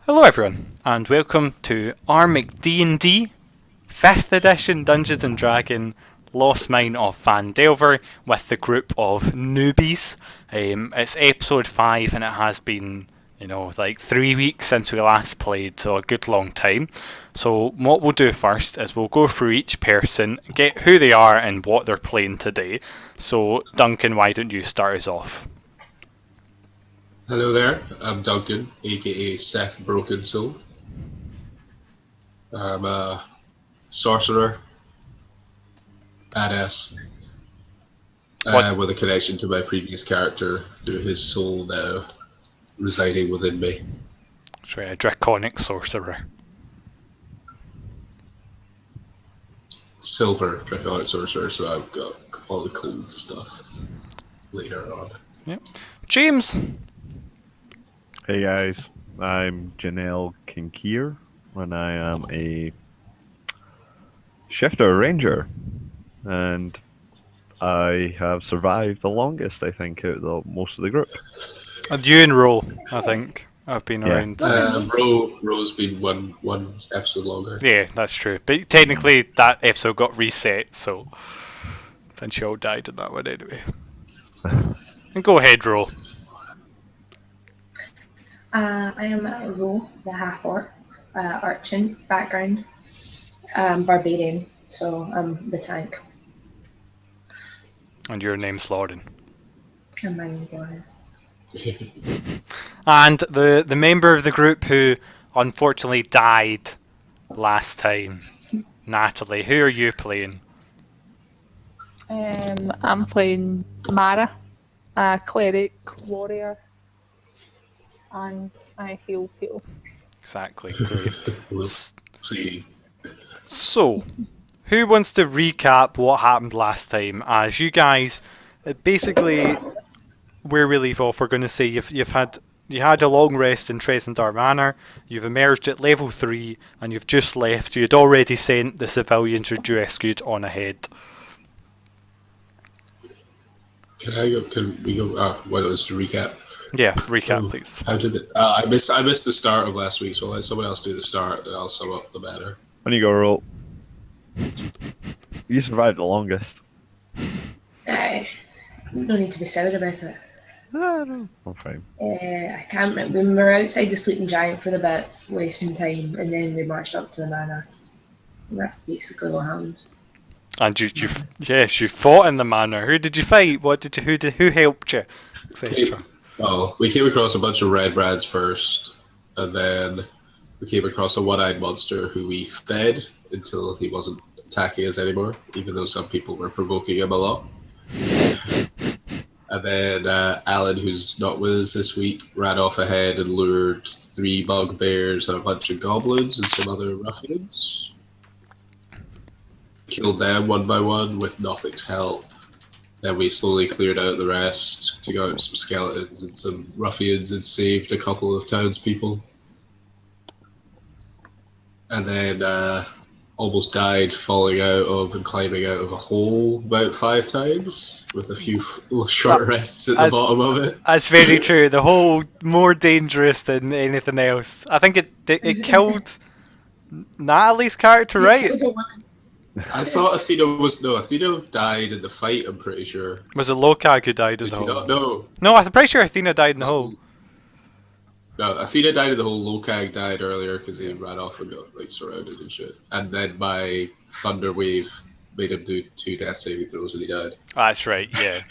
Hello everyone, and welcome to RMcD&D 5th edition Dungeons & Dragon Lost Mine of Phandelver with the group of newbies. It's episode 5 and it has been, like 3 weeks since we last played, so a good long time. So what we'll do first is we'll go through each person, get who they are and what they're playing today. So Duncan, why don't you start us off? Hello there, I'm Duncan, aka Seth Broken Soul. I'm a sorcerer, badass, with a connection to my previous character through his soul now residing within me. Sorry, a draconic sorcerer. Silver draconic sorcerer, so I've got all the cool stuff later on. Yep. James! Hey guys, I'm Janelle Kinkier, and I am a shifter ranger, and I have survived the longest, I think, out of most of the group. And you and Ro, I think, have been around. Ro's been one episode longer. Yeah, that's true. But technically, that episode got reset, so since you all died in that one anyway. And go ahead, Ro. I am Ro, the half-orc, archon background, barbarian, so I'm the tank. And your name's Lauren. And my name's Lauren. And the member of the group who unfortunately died last time, Natalie. Who are you playing? I'm playing Mara, a cleric warrior, and I heal people. Exactly. Great. We'll see. So, who wants to recap what happened last time? As you guys, basically, where we leave off, we're going to say you had a long rest in Tresendar Manor. You've emerged at level 3, and you've just left. You had already sent the civilians you rescued on ahead. Can we go? Why don't we just recap? Yeah, recap, please. How did it? I missed the start of last week, so I'll let someone else do the start, and I'll sum up the matter. When you go roll, you survived the longest. No need to be sour about it. No, I'm fine. I can't remember. We were outside the Sleeping Giant for a bit, wasting time, and then we marched up to the manor. And that's basically what happened. And you fought in the manor. Who did you fight? Who helped you? Etc. Well, we came across a bunch of red brads first, and then we came across a one-eyed monster who we fed until he wasn't attacking us anymore, even though some people were provoking him a lot. And then Alan, who's not with us this week, ran off ahead and lured 3 bugbears and a bunch of goblins and some other ruffians. Killed them one by one with nothing's help. Then we slowly cleared out the rest, took out some skeletons and some ruffians and saved a couple of townspeople. And then almost died falling out of and climbing out of a hole about 5 times with a few short rests at the bottom of it. That's very true. The hole more dangerous than anything else. I think it killed Natalie's character, right? I thought Athena died in the fight, I'm pretty sure. Was it Lokag who died in the hole? Not know? No, I'm pretty sure Athena died in the hole. No, Athena died in the hole. Lokag died earlier because he ran off and got surrounded and shit. And then my thunder wave made him do 2 death saving throws and he died. That's right, yeah.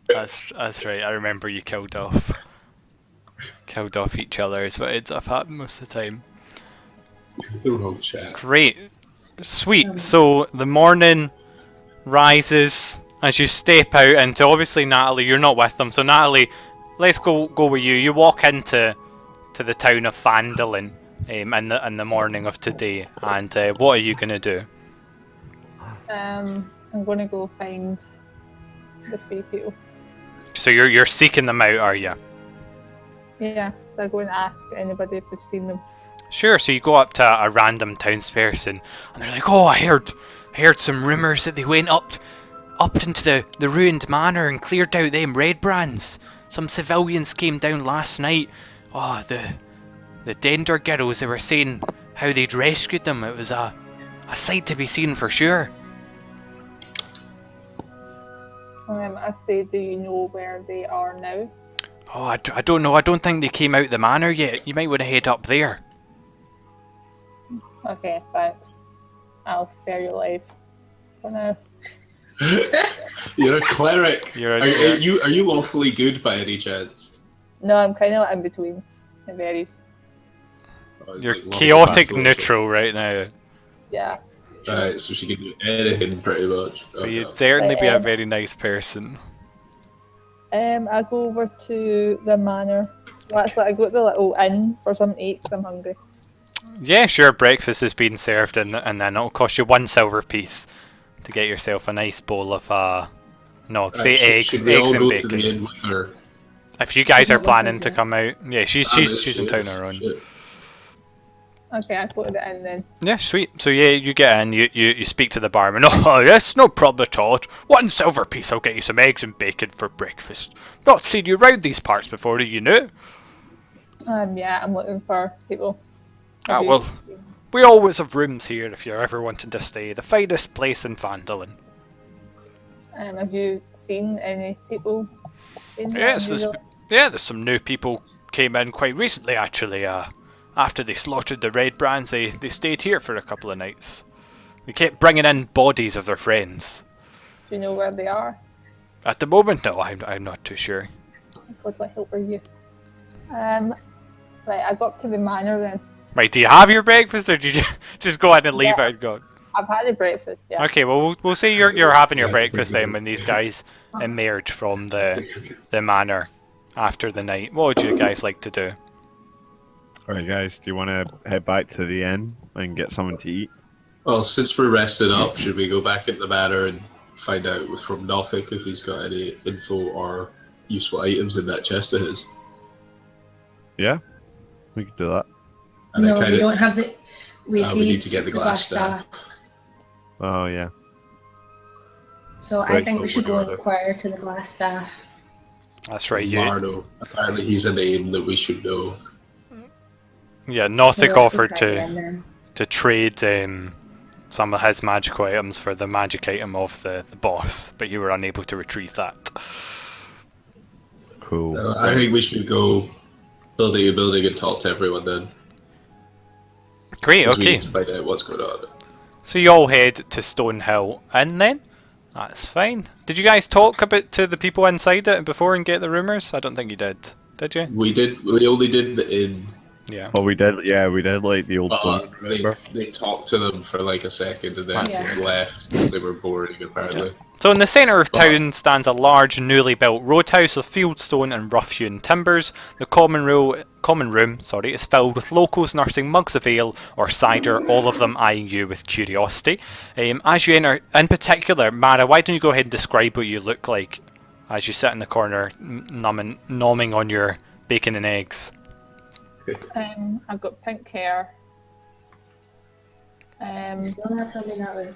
That's right. I remember you killed off each other is what ends up happening most of the time. The wrong chat. Great. Sweet. So the morning rises as you step out into, obviously Natalie, you're not with them. So Natalie, let's go with you. You walk into the town of Phandalin in the morning of today, and what are you gonna do? I'm gonna go find the 3 people. So you're seeking them out, are you? Yeah, so I'm going to ask anybody if they've seen them. Sure. So you go up to a random townsperson, and they're like, "Oh, I heard some rumours that they went up into the ruined manor and cleared out them red brands. Some civilians came down last night. Oh, the the Dender girls, they were saying how they'd rescued them. It was a sight to be seen for sure. I say, do you know where they are now? Oh, I don't know. I don't think they came out the manor yet. You might want to head up there. Okay, thanks. I'll spare your life for now. You're a cleric. You're Are you lawfully good by any chance? No, I'm kind of like in between. It varies. You're Like, chaotic lawful neutral right now. Yeah. Right, so she can do anything pretty much. But Okay. you'd certainly be a very nice person. I go over to the manor. Well, actually, I go to the little inn for something to eat 'cause I'm hungry. Yeah, sure, breakfast is being served and then it'll cost you 1 silver piece to get yourself a nice bowl of, no, say Right, eggs, should we all eggs and go bacon. to the inn with her? If you guys She's are not with planning us to yet. come out, yeah, she's in town on her own. Shit. Okay, I go to the inn then. Yeah, sweet. So yeah, you get in, you speak to the barman. Oh yes, no problem at all. 1 silver piece, I'll get you some eggs and bacon for breakfast. Not seen you round these parts before, do you know? Yeah, I'm looking for people. Ah, Have you- well, we always have rooms here if you're ever wanting to stay. The finest place in Vandalin. Have you seen any people? In Yes, there? there's some new people came in quite recently actually. After they slaughtered the red brands, they stayed here for a couple of nights. They kept bringing in bodies of their friends. Do you know where they are? At the moment, no, I'm not too sure. God, what help are you? Right, I go up to the manor then. Right, do you have your breakfast or did you just go ahead and leave Yeah. it and go? I've had a breakfast, yeah. Okay, well we'll say you're having your breakfast then when these guys emerge from the manor after the night. What would you guys like to do? Alright, guys, do you want to head back to the inn and get something to eat? Well, since we're rested up, should we go back into the manor and find out from Nothic if he's got any info or useful items in that chest of his? Yeah, we could do that. And I No, we kinda- don't have the. We need to get the glass staff. Oh, yeah. So I Right, think so we should what go do I do? inquire to the glass staff. That's right, you. Mardo. Apparently he's a name that we should know. Yeah, So Nothic let's go offered try it then. to trade some of his magical items for the magic item of the boss, but you were unable to retrieve that. Cool. I think we should go building a building and talk to everyone then. Great, 'Cause we okay. need to find out what's going on. So you all head to Stonehill Inn then? That's fine. Did you guys talk a bit to the people inside it before and get the rumours? I don't think you did. Did you? We only did the inn. Yeah. Oh, we did like the old But one, remember? they talked to them for like a second and then Yeah. left because they were boring apparently. So in the centre of But- town stands a large newly built roadhouse of fieldstone and rough-hewn timbers. The common room is filled with locals nursing mugs of ale or cider, all of them eyeing you with curiosity. As you enter, in particular, Mara, why don't you go ahead and describe what you look like as you sit in the corner nomming on your bacon and eggs? I've got pink hair. Still not from me, Natalie.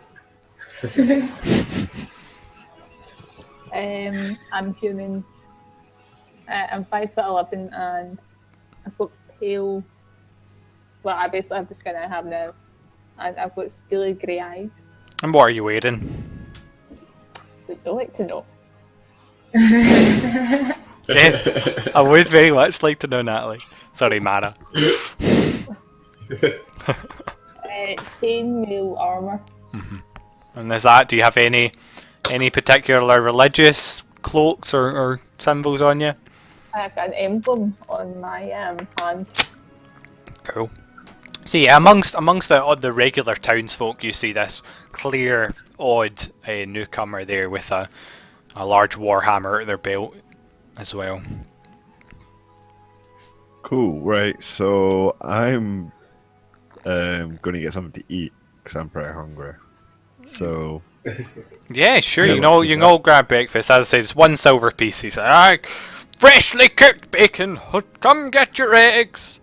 I'm human. I'm 5'11" and I've got pale. Well, I basically have the skin I have now, and I've got steely grey eyes. And what are you wearing? Would you like to know? Yes, I would very much like to know, Natalie. Sorry, Mara. Chainmail armour. And is that, do you have any particular religious cloaks or symbols on you? I've got an emblem on my hand. Cool. So yeah, amongst the regular townsfolk, you see this clear, odd newcomer there with a large warhammer at their belt as well. Cool, right, so I'm going to get something to eat because I'm pretty hungry. So, Yeah, sure. Yeah, You know, what is you can that? all grab breakfast. As I said, it's 1 silver piece. He said, "Alright, freshly cooked bacon. Come get your eggs.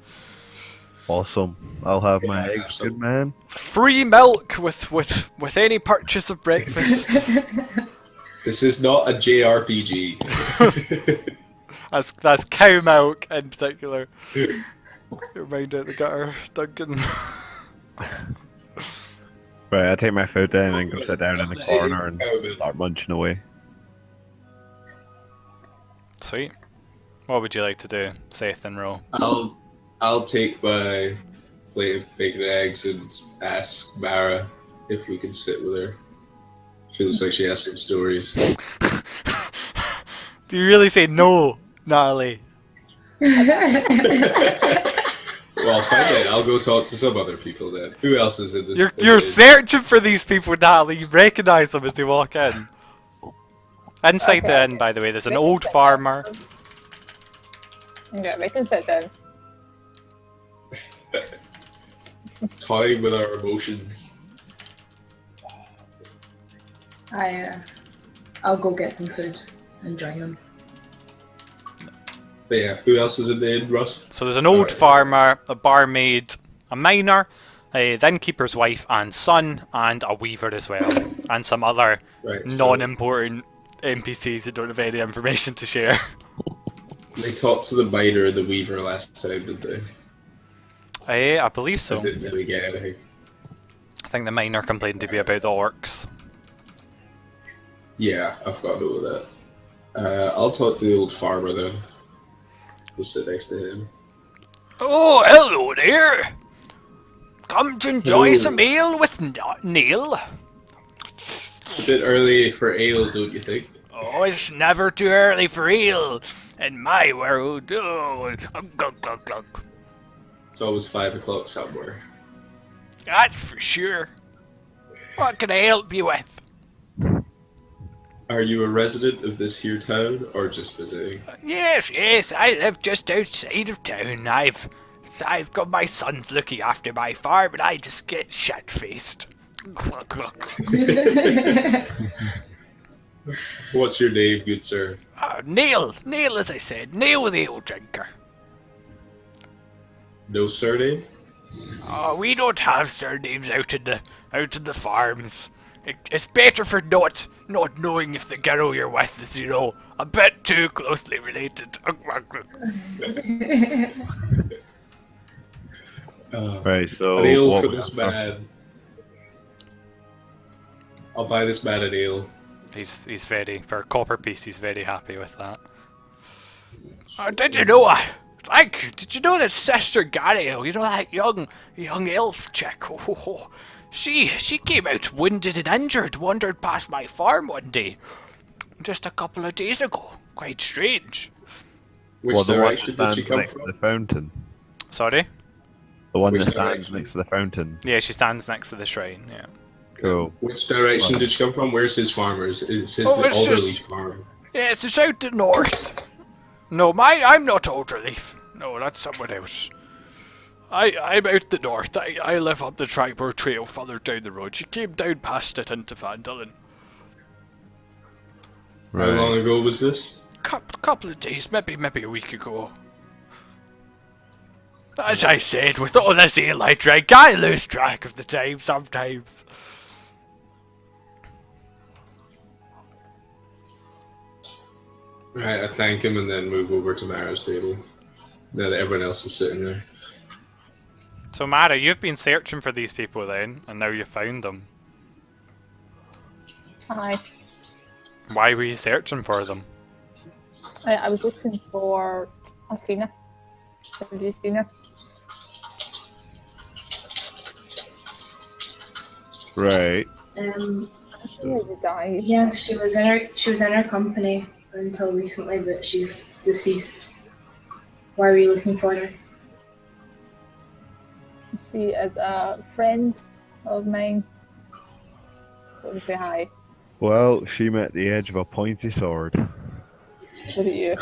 awesome. I'll have my Yeah, eggs, good man. Free milk with any purchase of breakfast." This is not a JRPG. That's cow milk in particular. Your mind out the gutter, Duncan. Right, I take my food then and go sit down in the corner and start munching away. Sweet. What would you like to do, Seth and Ro? I'll take my plate of bacon and eggs and ask Mara if we can sit with her. She looks like she has some stories. Do you really say no, Natalie? Well, fine then. I'll go talk to some other people then. Who else is in this? You're searching for these people, Natalie. You recognise them as they walk in. Inside the inn, by the way, there's an old farmer. Yeah, we can sit down. Toying with our emotions. I'll go get some food and join them. But yeah, who else is in the inn, Russ? So there's an old farmer, a barmaid, a miner, a innkeeper's wife and son, and a weaver as well, and some other non-important NPCs that don't have any information to share. They talked to the miner and the weaver last time, did they? I believe so. I didn't really get anything. I think the miner complained to be about the orcs. Yeah, I've got to know that. I'll talk to the old farmer then. We'll sit next to him. Oh, hello there! Come to enjoy some ale with Neil. It's a bit early for ale, don't you think? Oh, it's never too early for ale in my world. Oh, glug, glug, glug. It's always 5 o'clock somewhere. That's for sure. What can I help you with? Are you a resident of this here town, or just visiting? Yes, I live just outside of town. I've got my sons looking after my farm, and I just get shit-faced. Glug, glug. What's your name, good sir? Neil, as I said, Neil the old drinker. No surname? Oh, we don't have surnames out in the farms. It's better for not knowing if the girl you're with is, a bit too closely related. Right, so an ale what for was this that? man. I'll buy this man an ale. He's very, for a copper piece, he's very happy with that. Did you know that Sister Gariel, that young elf chick? She came out wounded and injured, wandered past my farm one day, just a couple of days ago. Quite strange. Which Well, the one that direction did she stands come next to from? the fountain. Sorry? The one Which that stands direction? next to the fountain. Yeah, she stands next to the shrine, yeah. Cool. Which direction did she come from? Where's his farmers? Is his Oh, the it's elderly just- farm? Yes, it's out the north. No, I'm not Overleaf. No, that's someone else. I'm out the north. I live up the Tribor Trail further down the road. She came down past it into Vandalin. How long ago was this? Couple of days, maybe a week ago. As I said, with all this ale I drink, I lose track of the time sometimes. Right, I thank him and then move over to Mara's table. Now that everyone else is sitting there. So Mara, you've been searching for these people then, and now you've found them. Hi. Why were you searching for them? I was looking for Athena. Have you seen her? Right. She already died. Yeah, she was in her company until recently, but she's deceased. Why were you looking for her? She is a friend of mine. Let me say hi. Well, she met the edge of a pointy sword. Was it you?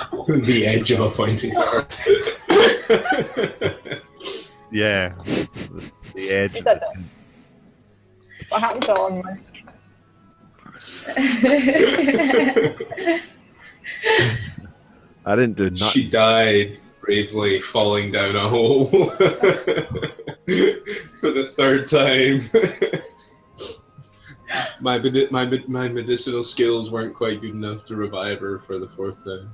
The edge of a pointy sword. Yeah. The edge. Who did that? What happened to Onward? I didn't do nothing. She died bravely falling down a hole for the third time. My medicinal skills weren't quite good enough to revive her for the fourth time.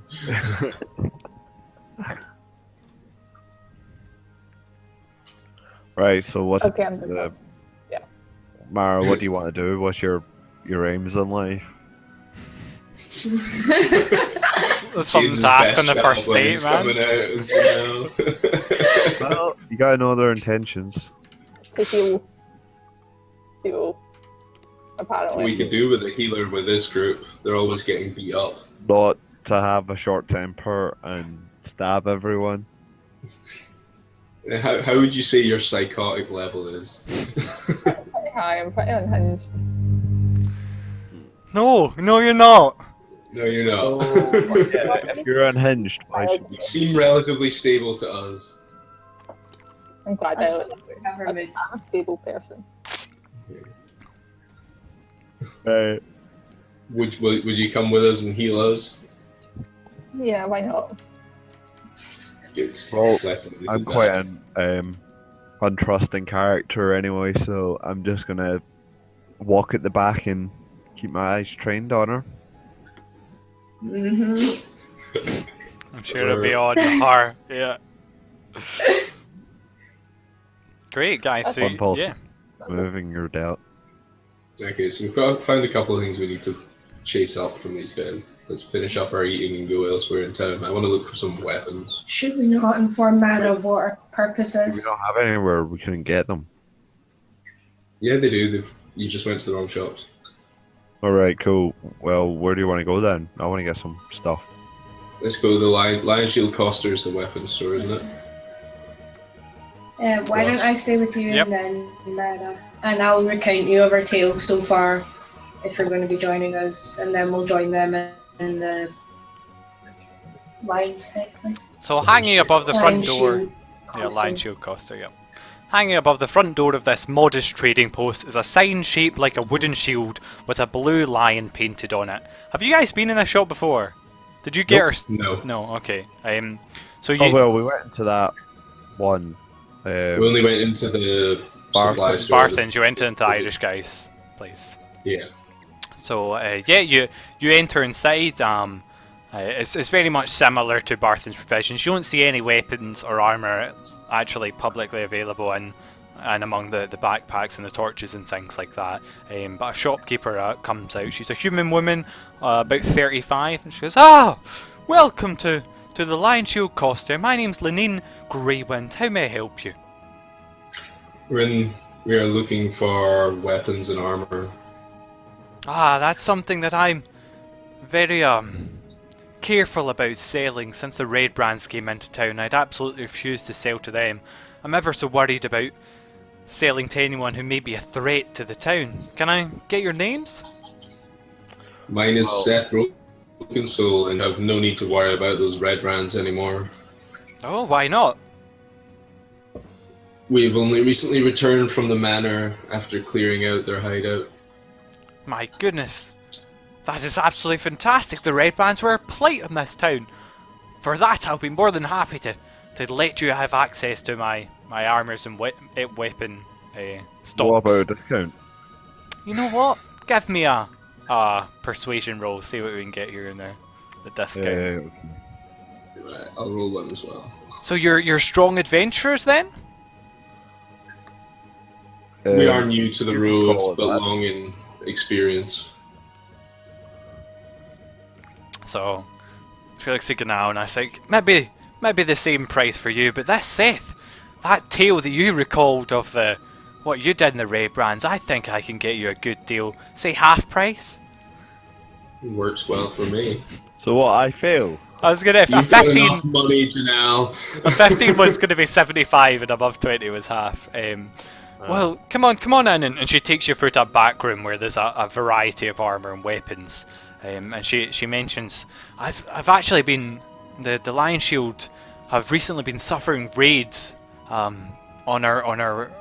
Right. So what's Okay, I'm done. Yeah. Mara? What do you want to do? What's your aims in life? That's something to ask on the first date, man. Coming out, as you know. Well, you gotta know their intentions. To heal. Apparently. We could do with a healer with this group. They're always getting beat up. Not to have a short temper and stab everyone. How would you say your psychotic level is? Pretty high, I'm pretty unhinged. No, you're not. No, you're not. If you're unhinged, why should You seem relatively stable to us. I'm glad That's I'm what never moods. a stable person. Would you come with us and heal us? Yeah, why not? Good. Well, Definitely I'm do quite that. an untrusting character anyway, so I'm just gonna walk at the back and keep my eyes trained on her. I'm sure it'll be on her. Yeah. Great, guys. So, One false yeah. moving your doubt. Okay, so we've found a couple of things we need to chase up from these guys. Let's finish up our eating and go elsewhere in town. I want to look for some weapons. Should we not inform Mara of what our purpose We is? don't have anywhere we couldn't get them. Yeah, they do. You just went to the wrong shops. Alright, cool. Well, where do you want to go then? I want to get some stuff. Let's go to the Lion Shield Coster's the weapons store, isn't it? Why don't I stay with you Yep. and then Mara? And I'll recount you of our tale so far if you're going to be joining us, and then we'll join them in the Lion's Head place. So hanging above the front Lion door. Shield Yeah, Coster. Lion Shield Coster, yeah. Hanging above the front door of this modest trading post is a sign shaped like a wooden shield with a blue lion painted on it. Have you guys been in this shop before? Did you get her? No. No, okay. So you. Oh well, we went into that one. We only went into the supply store. Barthens, you enter into the Irish guy's place. Yeah. So yeah, you enter inside. It's very much similar to Barthen's Provisions. You don't see any weapons or armor actually publicly available and among the backpacks and the torches and things like that. But a shopkeeper comes out. She's a human woman, about 35, and she goes, "Ah, welcome to the Lion Shield Coster. My name's Lenine Greywind. How may I help you?" We are looking for weapons and armor. Ah, that's something that I'm very careful about selling. Since the Red Brands came into town, I'd absolutely refuse to sell to them. I'm ever so worried about selling to anyone who may be a threat to the town. Can I get your names? Mine is Seth Broken Soul, and have no need to worry about those red brands anymore. Oh, why not? We've only recently returned from the manor after clearing out their hideout. My goodness. That is absolutely fantastic. The Red Brands were a plight in this town. For that, I'll be more than happy to let you have access to my armors and weapon stocks. What about a discount? You know what? Give me a persuasion roll. See what we can get here in the discount. Okay. Right, I'll roll one as well. So you're strong adventurers then? We are new to the call road, it but that. long in experience. So Felix looking now and I think maybe the same price for you, but this Seth, that tale that you recalled of what you did in the Red Brands, I think I can get you a good deal. Say half price. Works well for me. Oh. So what? I fail. I was gonna a You've got 15 enough money, Janelle. a 15 was gonna be 75 and above 20 was half. Well, come on in, and she takes you through to a back room where there's a variety of armor and weapons. And she mentions, I've actually been the Lion Shield have recently been suffering raids on our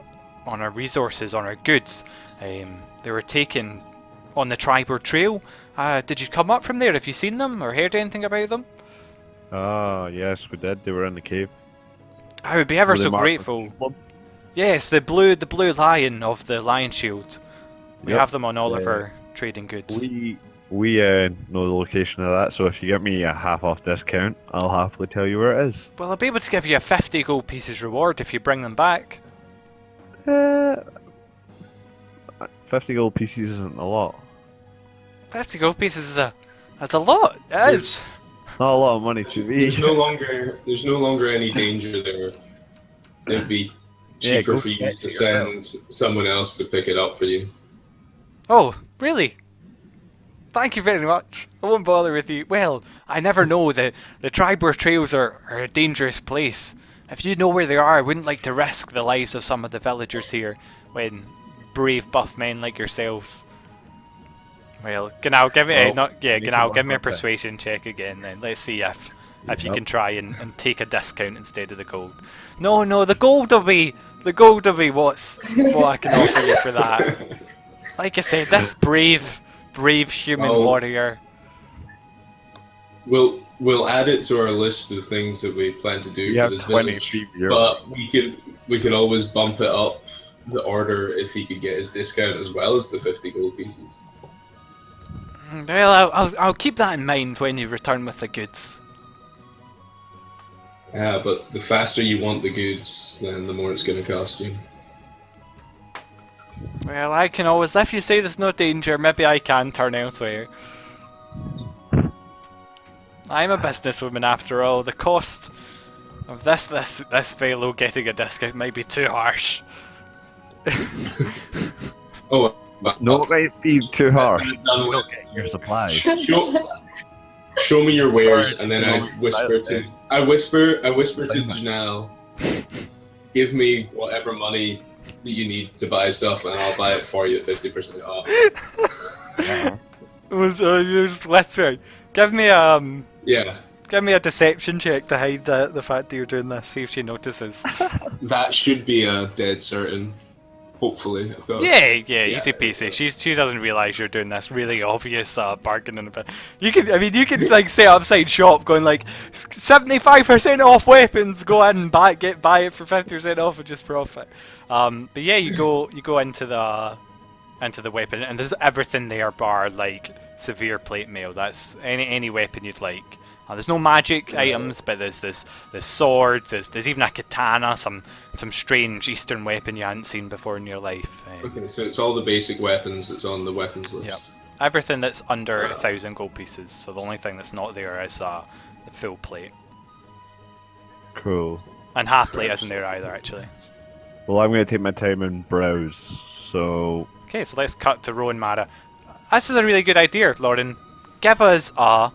resources, on our goods. They were taken on the Tribor Trail. Did you come up from there? Have you seen them or heard anything about them? Ah, yes, we did. They were in the cave. I would be ever Were they so marked grateful. with blood? Yes, the blue lion of the Lion Shield. We Yep. have them on all of Yeah. our trading goods. We know the location of that, so if you get me a half off discount, I'll happily tell you where it is. Well, I'll be able to give you a 50 gold pieces reward if you bring them back. Uh, 50 gold pieces isn't a lot. 50 gold pieces is that's a lot. It is. Not a lot of money to me. There's no longer any danger there. It'd be Yeah, cheaper go for you get to it yourself. send someone else to pick it up for you. Oh, really? Thank you very much. I won't bother with you. Well, I never know. The Tribor Trails are a dangerous place. If you know where they are, I wouldn't like to risk the lives of some of the villagers here when brave buff men like yourselves. Well, Gnal, give it Gnal, give me a persuasion check again then. Let's see if you can try and take a discount instead of the gold. No, the gold will be what I can offer you for that. Like I said, this brave human warrior. We'll add it to our list of things that we plan to do You for have this 20 village. €. But we could always bump it up the order if he could get his discount as well as the 50 gold pieces. Well, I'll keep that in mind when you return with the goods. Yeah, but the faster you want the goods, then the more it's going to cost you. Well, I can always, if you say there's no danger, maybe I can turn elsewhere. I'm a businesswoman after all. The cost of this fellow getting a discount might be too harsh. Oh, but No, it might be too harsh. done You with. don't get your supplies. Show me your wares, and then I whisper to Janelle, give me whatever money that you need to buy stuff, and I'll buy it for you at 50% off. You're just whispering. Give me Yeah, a deception check to hide the fact that you're doing this. See if she notices. that should be a dead certain. Hopefully, of course. Yeah, easy peasy. She doesn't realise you're doing this really obvious bargaining a bit. You could like set upside shop, going like 75% off weapons. Go in and buy it for 50% off and just profit. But yeah, you go into the weapon, and there's everything there bar like severe plate mail. That's any weapon you'd like. There's no magic items, but there's swords. There's even a katana, some strange Eastern weapon you hadn't seen before in your life. Okay, so it's all the basic weapons that's on the weapons list. Yep. Everything that's under 1,000 gold pieces. So the only thing that's not there is the full plate, Cool. and half plate isn't there either actually. Well, I'm going to take my time and browse. So, Okay, so let's cut to Rowan Mara. This is a really good idea, Lauren. Give us a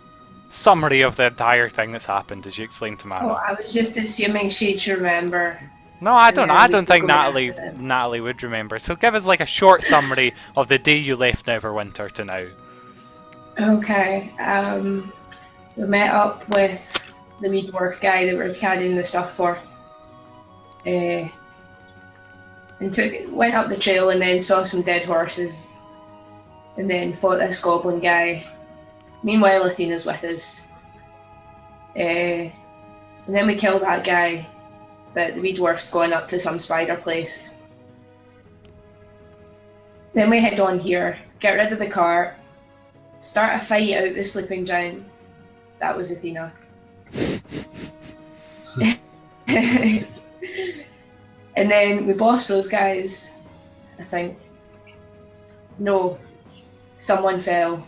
summary of the entire thing that's happened as you explained to Mara. Oh, I was just assuming she'd remember. No, I And don't. then I we don't could think go after them. Natalie would remember. So give us like a short summary of the day you left Neverwinter to now. Okay. We met up with the wee dwarf guy that we're carrying the stuff for. And went up the trail and then saw some dead horses. And then fought this goblin guy. Meanwhile, Athena's with us. And then we killed that guy. But the wee dwarf's going up to some spider place. Then we head on here, get rid of the cart, start a fight out the sleeping giant. That was Athena. And then we bossed those guys, I think. No, someone fell.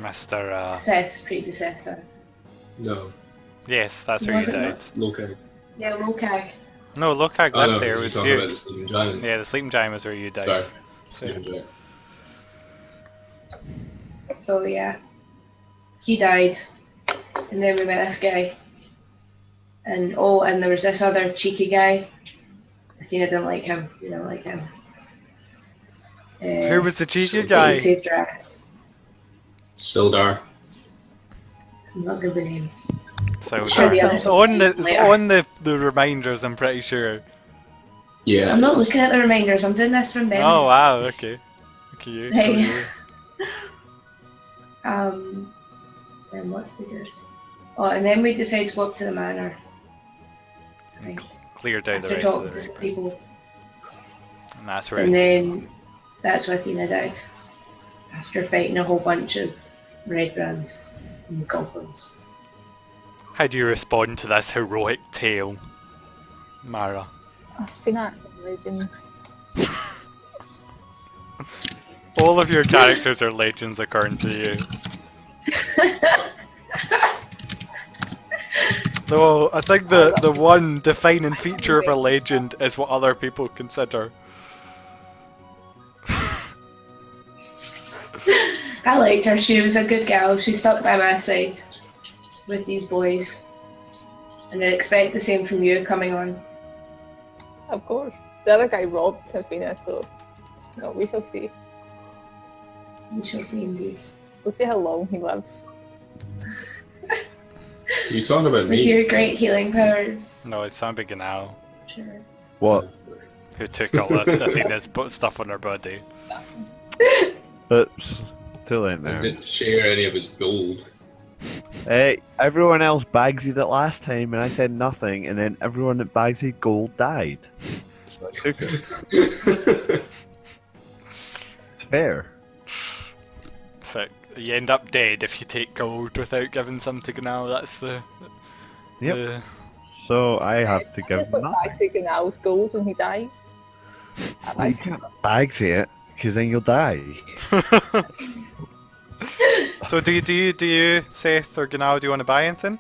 Mr. Seth's predecessor. No. Yes, that's where you Was it died. Okay. Yeah, Lokag. No, Lokag Oh, lived no, there. It you're was talking you. about the sleeping giant. Yeah, the sleeping giant was where you died. Sorry. So, Sleeping giant. So yeah, he died, and then we met this guy, and there was this other cheeky guy. Athena didn't like him. We didn't like him. who was the cheeky so guy? He saved her ass. Sildar. I'm not good with names. So Sure, the it's others on will the be it's later. on the reminders. I'm pretty sure. Yeah. I'm not looking at the reminders. I'm doing this from memory. Oh wow. Okay. Okay. You. Right. you. Then what did we do? Oh, and then we decided to go up to the manor. I think, Cleared out the after rest of talking the to some route. people. And that's where. And then that's where Athena died. After fighting a whole bunch of red brands and goblins. How do you respond to this heroic tale, Mara? Athena legends. All of your characters are legends according to you. No, I think the one defining feature of a legend is what other people consider. I liked her. She was a good girl. She stuck by my side with these boys. And I'd expect the same from you coming on. Of course. The other guy robbed Athena, so no, we shall see. We shall see indeed. We'll see how long he lives. You talking about With me? your great healing powers. No, it's Sam Ganal Sure. What? who took all of Athena's stuff on her body. Oops. Too late I now. didn't share any of his gold. Hey, everyone else bagsy it last time, and I said nothing, and then everyone that bagsy gold died. So I took it. It's fair. So you end up dead if you take gold without giving some to Ganal. That's the. Yep. the- So I have to I give just look nothing. back to Ganal's gold when he dies. Well, you can't bagsy it, because then you'll die. So do you Seth or Ganal, do you want to buy anything?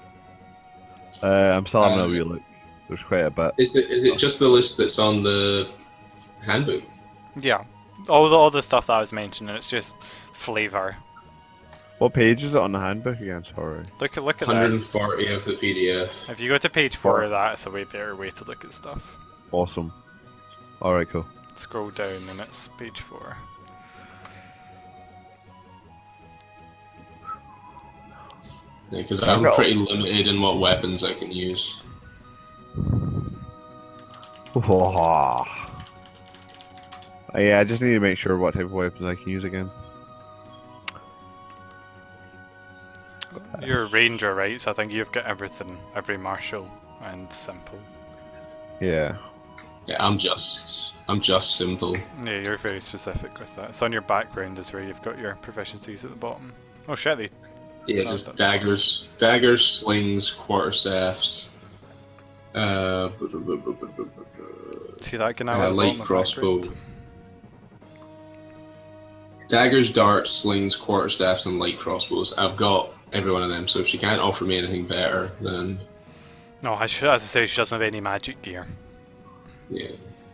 I'm still having a wee look. There's quite a bit. Is it just the list that's on the handbook? Yeah, all the stuff that I was mentioning. It's just flavor. What page is it on the handbook again? Sorry. Look at this. 140 of the PDF. If you go to page 4 of that, it's a way better way to look at stuff. Awesome. Alright, cool. Scroll down and it's page 4. Because I'm pretty limited in what weapons I can use. Oh, yeah, I just need to make sure what type of weapons I can use again. You're a ranger, right? So I think you've got everything, every martial and simple. Yeah. Yeah, I'm just simple. Yeah, you're very specific with that. It's on your background is where you've got your proficiencies at the bottom. Oh shit, they Yeah, just daggers, slings, quarterstaffs. see that Ganal Light crossbow. Daggers, darts, slings, quarterstaffs, and light crossbows. I've got every one of them, so if she can't offer me anything better, then No, as I say, she doesn't have any magic gear. yeah,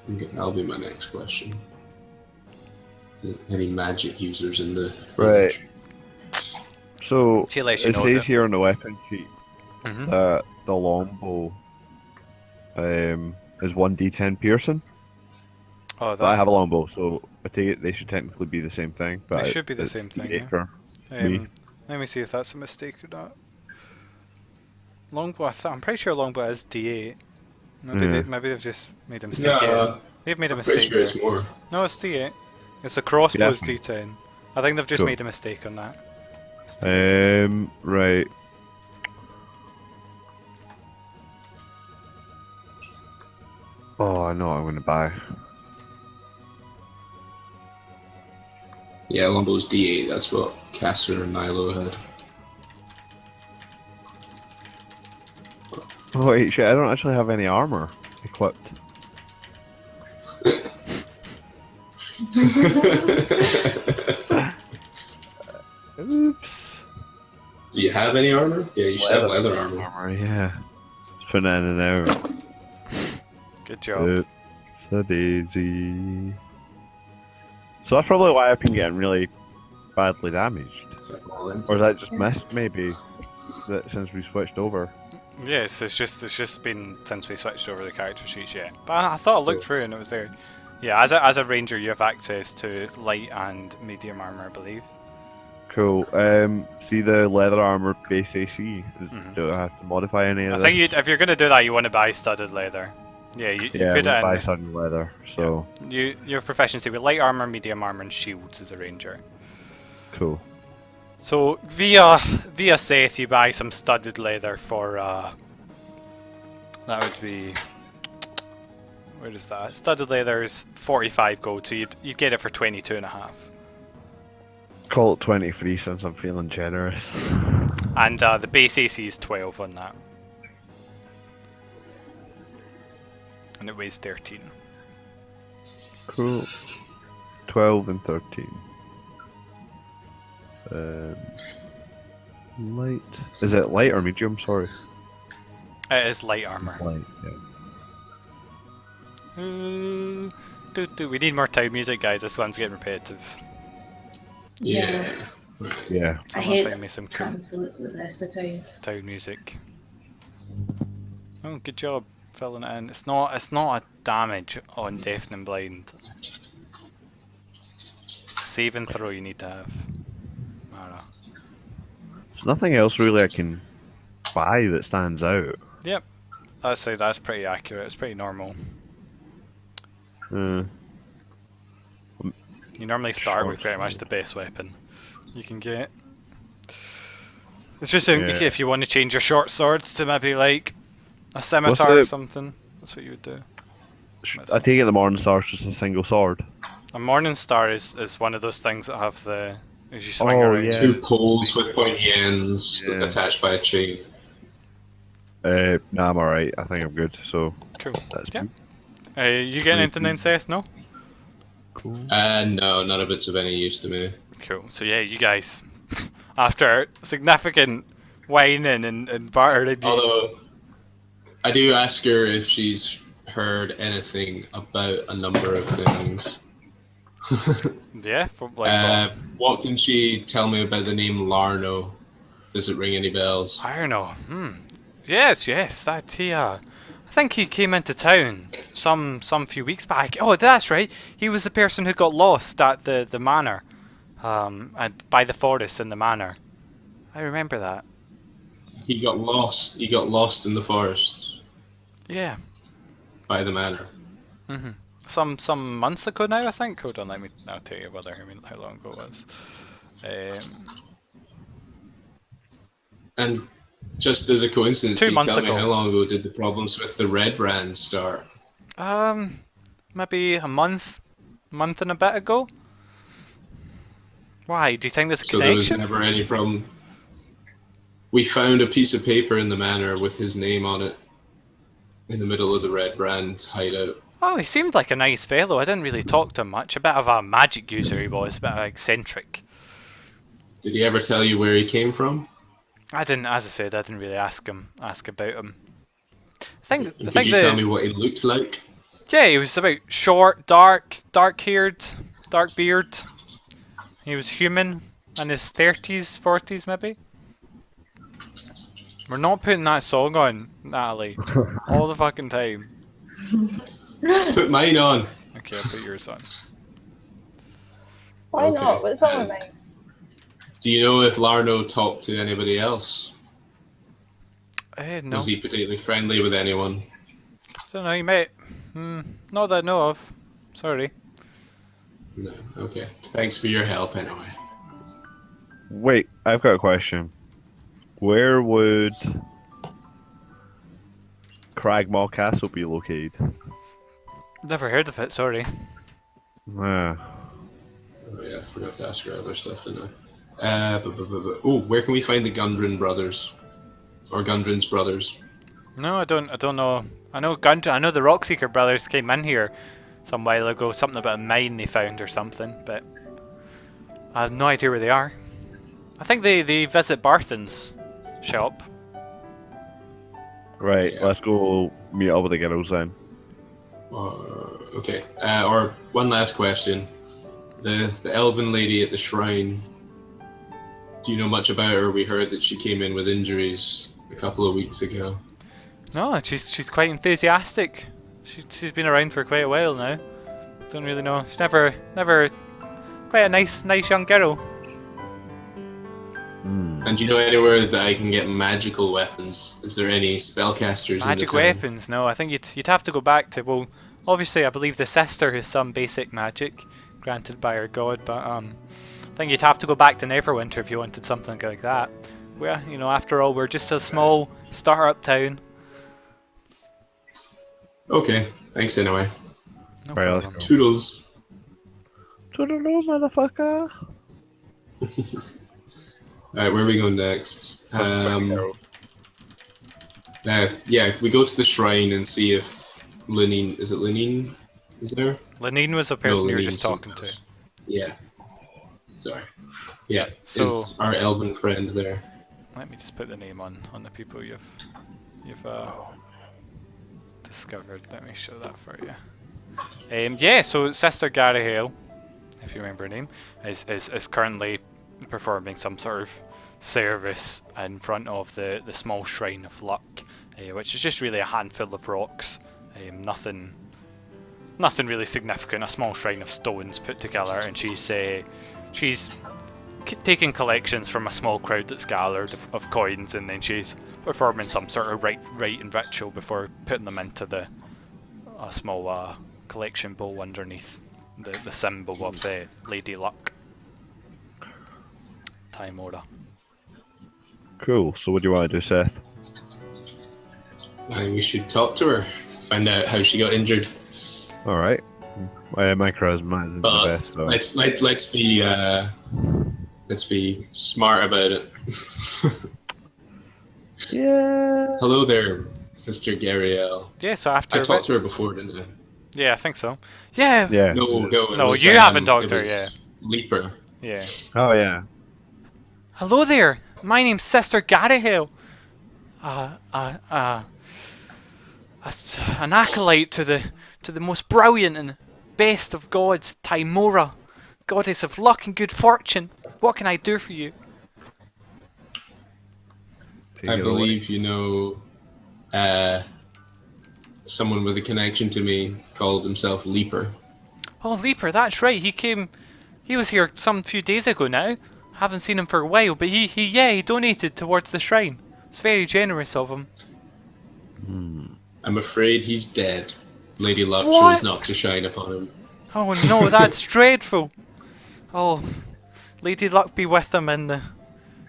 that'll be my next question. Any magic users in the Right. So, She lets you it know says that- here on the weapon sheet Mhm. that the longbow is 1d10 piercing. Oh, But I have a longbow, so I take it they should technically be the same thing. But They should be the it's same thing, D8 yeah. for me. Let me see if that's a mistake or not. Longbow, I'm pretty sure longbow is D8. Maybe, Yeah. maybe they've just made a mistake. Yeah, here. They've made a I'm pretty mistake. sure it's here. more. No, it's D8. It's a crossbow's Yeah. D10. I think they've just Cool. made a mistake on that. Right. Oh, I know what I'm going to buy. Yeah, Lumbow's D8. That's what Caster and Nilo had. Oh, wait, shit, I don't actually have any armor equipped. Oops. Do you have any armor? Yeah, you should have leather armor. Armor, yeah. Just putting it in and out. Good job. Oops. A daisy. So that's probably why I've been getting really badly damaged. Or is that just missed, maybe, that since we switched over? Yes, it's just been since we switched over the character sheets, yeah. But I thought I looked through and it was there. Yeah, as a ranger, you have access to light and medium armor, I believe. Cool. See the leather armor base AC? Do I have to modify any of I this? think if you're gonna do that, you want to buy studded leather. Yeah, you Yeah, put we it buy in. some leather, so You have proficiency with light armor, medium armor, and shields as a ranger. cool. So via Seth, you buy some studded leather for that would be, where is that? Studded leather is 45 gold, so you'd get it for 22.5. Call it 23 since I'm feeling generous. And the base AC is 12 on that. and it weighs 13. Cool. 12 and 13. Light. Is it light or medium? Sorry. It is light armor. Light, yeah. We need more town music, guys. This one's getting repetitive. Yeah. Right. Yeah. I Someone hate find me some cool pamphlets at the best of times. town music. Oh, good job filling it in. It's not a damage on Deafening Blind. Save and throw you need to have. I don't know. There's nothing else really I can buy that stands out. Yep. I'd say that's pretty accurate. It's pretty normal. Uh, You normally start with Short pretty much sword. the best weapon you can get. It's just Yeah. if you want to change your short swords to maybe like a scimitar or the- something, that's what you would do. I take it the Morning Star's just a single sword. A Morning Star is one of those things that have the as you swing Oh, around. yeah. 2 poles with pointy ends Yeah. attached by a chain. Nah, I'm alright. I think I'm good. So Cool. that's Yeah. me. You getting anything then, Seth? No? Cool. No, none of it's of any use to me. Cool. So yeah, you guys, after significant whining and bartering, Although, I do ask her if she's heard anything about a number of things. yeah, from like What can she tell me about the name Larno? Does it ring any bells? I don't know. Yes, that he. I think he came into town some few weeks back. Oh, that's right. He was the person who got lost at the manor, by the forest in the manor. I remember that. He got lost. He got lost in the forest Yeah. by the manor. Some months ago now, I think. Hold on, I'll tell you how long ago it was. And just as a coincidence, 2 can you months tell me ago. how long ago did the problems with the red brands start? Maybe a month and a bit ago. Why? Do you think there's a So there was connection? never any problem. We found a piece of paper in the manor with his name on it in the middle of the red brand hideout. Oh, he seemed like a nice fellow. I didn't really talk to him much. A bit of a magic user he was, a bit eccentric. Did he ever tell you where he came from? I didn't, as I said, I didn't really ask about him. I Could think you tell me what he looked like? yeah, he was about short, dark-haired, dark beard. He was human, in his 30s, 40s maybe. We're not putting that song on, Natalie, all the fucking time. Put mine on. Okay, I'll put yours on. Why Okay, not? What's wrong with mine? Do you know if Larno talked to anybody else? No, Was he particularly friendly with anyone? don't know, you might. Not that I know of. Sorry. No. Okay. Thanks for your help anyway. Wait, I've got a question. Where would Cragmaw Castle be located? Never heard of it, sorry. Ah, Oh yeah, I forgot to ask her other stuff, didn't I? Oh, where can we find the Gundren brothers? Or Gundren's brothers? No, I don't know. I know the Rockseeker brothers came in here some while ago, something about a mine they found or something, but I have no idea where they are. I think they visit Barthen's shop. right. Yeah. Let's go meet up with the girls then. Okay. Or one last question. The elven lady at the shrine. Do you know much about her? We heard that she came in with injuries a couple of weeks ago. No, she's quite enthusiastic. She's been around for quite a while now. Don't really know. She's never quite a nice young girl. And do you know anywhere that I can get magical weapons? Is there any spellcasters Magic in the town? weapons? No, I think you'd have to go back to, well, obviously I believe the sister has some basic magic granted by her god, but I think you'd have to go back to Neverwinter if you wanted something like that. Well, after all, we're just a small startup town. Okay. Thanks anyway. No Right, let's problem. go. Toodles. Toodaloo, motherfucker. Alright, where are we going next? Yeah, we go to the shrine and see if Lenine. Is it Lenine? Is there? Lenine was the person you were Lenine's just talking someone to. else. Yeah. Sorry. Yeah. So- Is our elven friend there? Let me just put the name on the people you've discovered. Let me show that for you. Yeah, so Sister Gary Hale, if you remember her name, is currently performing some sort of service in front of the small shrine of luck, which is just really a handful of rocks. Nothing really significant. A small shrine of stones put together, and she's taking collections from a small crowd that's gathered of coins, and then she's performing some sort of rite and ritual before putting them into a small collection bowl underneath the symbol of the Lady Luck. Timora. Cool. So what do you want to do, Seth? I think we should talk to her, find out how she got injured. All right. My charisma isn't the But best, so let's be smart about it. yeah. Hello there, Sister Gariel. Yeah, so after I talked to her before, didn't I? yeah, I think so. Yeah. Yeah. No, it No, was, you haven't talked it to her, was yeah. Leaper. Yeah. Oh yeah. Hello there. My name's Sister Gary Hill. An acolyte to the most brilliant and best of gods, Timora, goddess of luck and good fortune. What can I do for you? Take I it away. believe you know someone with a connection to me called himself Leaper. Oh, Leaper, that's right. He was here some few days ago now. Haven't seen him for a while, but he donated towards the shrine. It's very generous of him. I'm afraid he's dead. Lady Luck What? chose not to shine upon him. Oh no, that's dreadful. Oh, Lady Luck be with him in the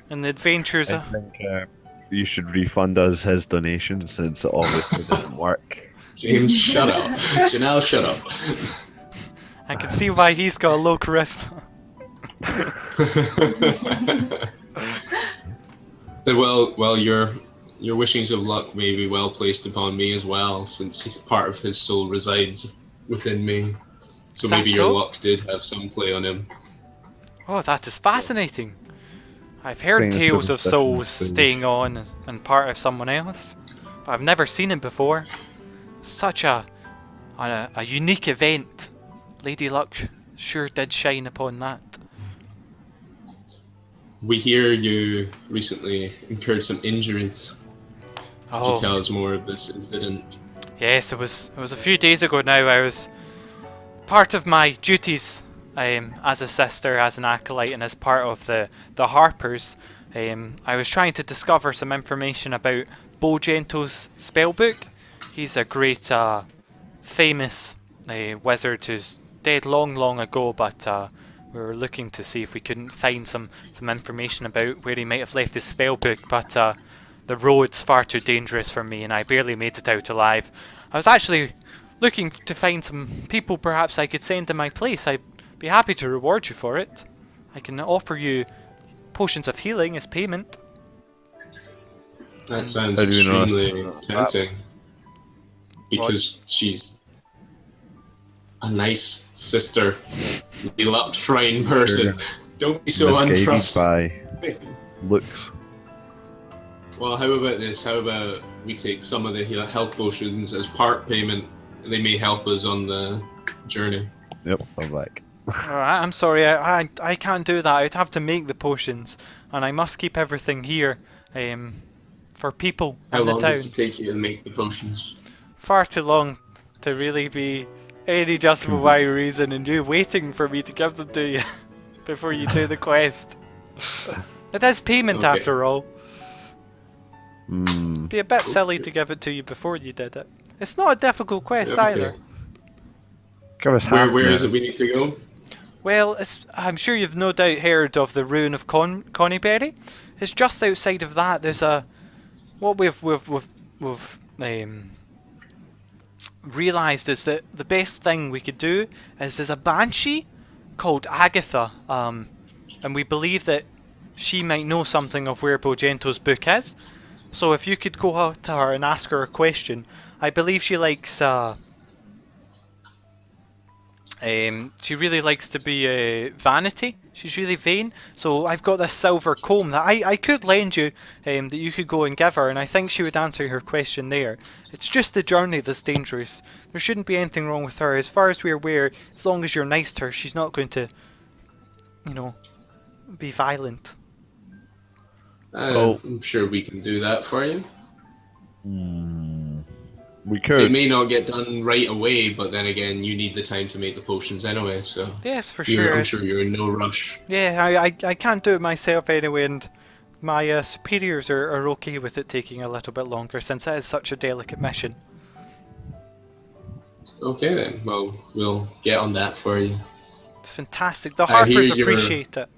adventures. I think you should refund us his donation since it obviously didn't work. James, shut up. Janelle, shut up. I can see why he's got a low charisma. Well, your wishings of luck may be well placed upon me as well, since part of his soul resides within me. So Is that maybe so? your luck did have some play on him. Oh, that is fascinating. I've heard Saying the tales of superstition souls is foolish. staying on and part of someone else, but I've never seen it before. Such a unique event. Lady Luck sure did shine upon that. We hear you recently incurred some injuries. Could you tell us more of this incident? Yes, it was a few days ago now. I was part of my duties as a sister, as an acolyte, and as part of the Harpers. I was trying to discover some information about Bo Gentle's spellbook. He's a great, famous wizard who's dead long ago, but we were looking to see if we couldn't find some information about where he might have left his spellbook, but the road's far too dangerous for me and I barely made it out alive. I was actually looking to find some people perhaps I could send to my place. I'd be happy to reward you for it. I can offer you potions of healing as payment. That sounds How do you know extremely that's- tempting. Because she's a nice sister, beloved shrine person. Don't be so Misguided untrusting. by looks. Well, how about this? How about we take some of the health potions as part payment? They may help us on the journey. Yep, I'm back. Alright, I'm sorry, I can't do that. I'd have to make the potions, and I must keep everything here for people How in the long town. does it take you to make the potions? Far too long to really be any justifiable reason, and you waiting for me to give them to you before you do the quest. It is payment Okay. after all. Hmm. Be a bit silly to give it to you before you did it. It's not a difficult quest Yeah, okay. either. Give us half. Where is now. it we need to go? Well, I'm sure you've no doubt heard of the ruin of Connieberry. It's just outside of that. There's what we've realised is that the best thing we could do is there's a banshee called Agatha, and we believe that she might know something of where Bogento's book is. So if you could go out to her and ask her a question, I believe she likes She really likes to be vanity. She's really vain. So I've got this silver comb that I could lend you, that you could go and give her, and I think she would answer your question there. It's just the journey that's dangerous. There shouldn't be anything wrong with her. As far as we're aware, as long as you're nice to her, she's not going to, be violent. I'm sure we can do that for you. We It could. may not get done right away, but then again, you need the time to make the potions anyway, so Yes, for I'm sure. sure you're in no rush. Yeah, I can't do it myself anyway, and my superiors are okay with it taking a little bit longer since it is such a delicate mission. Okay then, well, we'll get on that for you. It's fantastic. The I hear Harpers you're- appreciate it.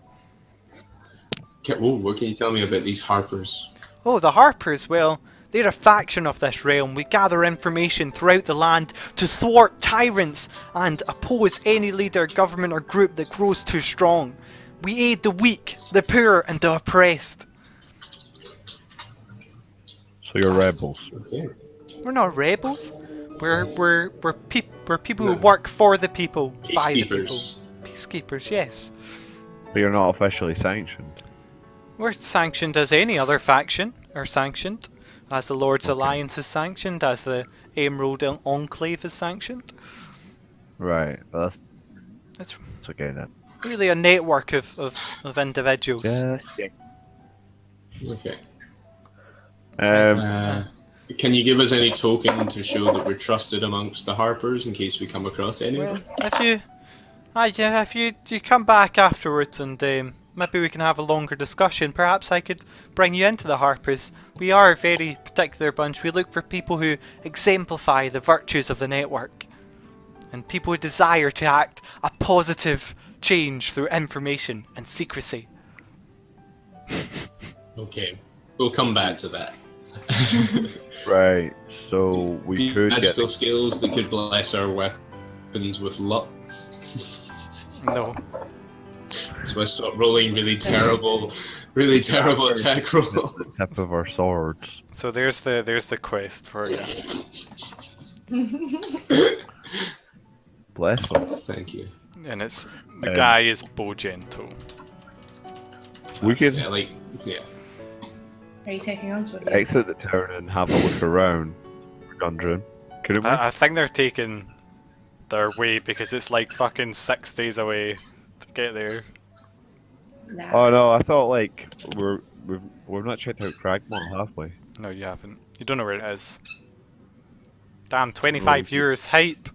What can you tell me about these Harpers? Oh, the Harpers, well, they're a faction of this realm. We gather information throughout the land to thwart tyrants and oppose any leader, government or group that grows too strong. We aid the weak, the poor and the oppressed. So you're rebels. Okay. We're not rebels. We're people who work for the people, by the people. Peacekeepers. Peacekeepers, yes. But you're not officially sanctioned. We're sanctioned as any other faction are sanctioned. As the Lord's Alliance is sanctioned, as the Emerald Enclave is sanctioned. Right. But It's that's okay then. really a network of individuals. Yeah. Okay. Um, Can you give us any token to show that we're trusted amongst the Harpers in case we come across any Well, of them? if you come back afterwards and maybe we can have a longer discussion. Perhaps I could bring you into the Harpers. We are a very particular bunch. We look for people who exemplify the virtues of the network. And people who desire to act a positive change through information and secrecy. Okay, we'll come back to that. right. So we Do you could have get. magical skills that could bless our weapons with luck? No. So I start rolling really terrible attack rolls. the tip of our swords. So there's the quest for you. Bless them. Thank you. And it's the guy is Bojento. We could Yeah. Are you taking us with you? exit the town and have a look around. Gundren. Couldn't we? I think they're taking their way because it's like fucking 6 days away to get there. Nah. Oh no, I thought like we've not checked out Cragmont, have we? No, you haven't. You don't know where it is. Damn, 25 viewers hype.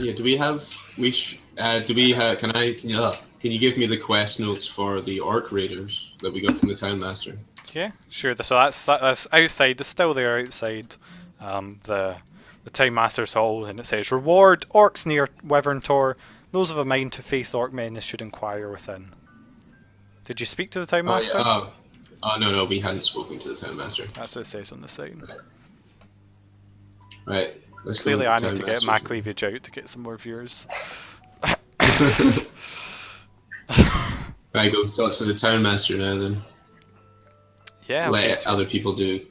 Yeah. Do we have? Can you give me the quest notes for the Orc Raiders that we got from the Town Master? Yeah, sure. So that's outside. It's still there outside the Town Master's Hall, and it says reward orcs near Wyvern Tor. Those of a mind to face the orc menace should inquire within. Did you speak to the Town Master? No, we hadn't spoken to the Town Master. That's what it says on the sign. Right. Let's Clearly, go I to the need to Town get Master's. MacLeavage out to get some more viewers. Right, go talk to the Town Master now then. Yeah. Let Okay. other people do.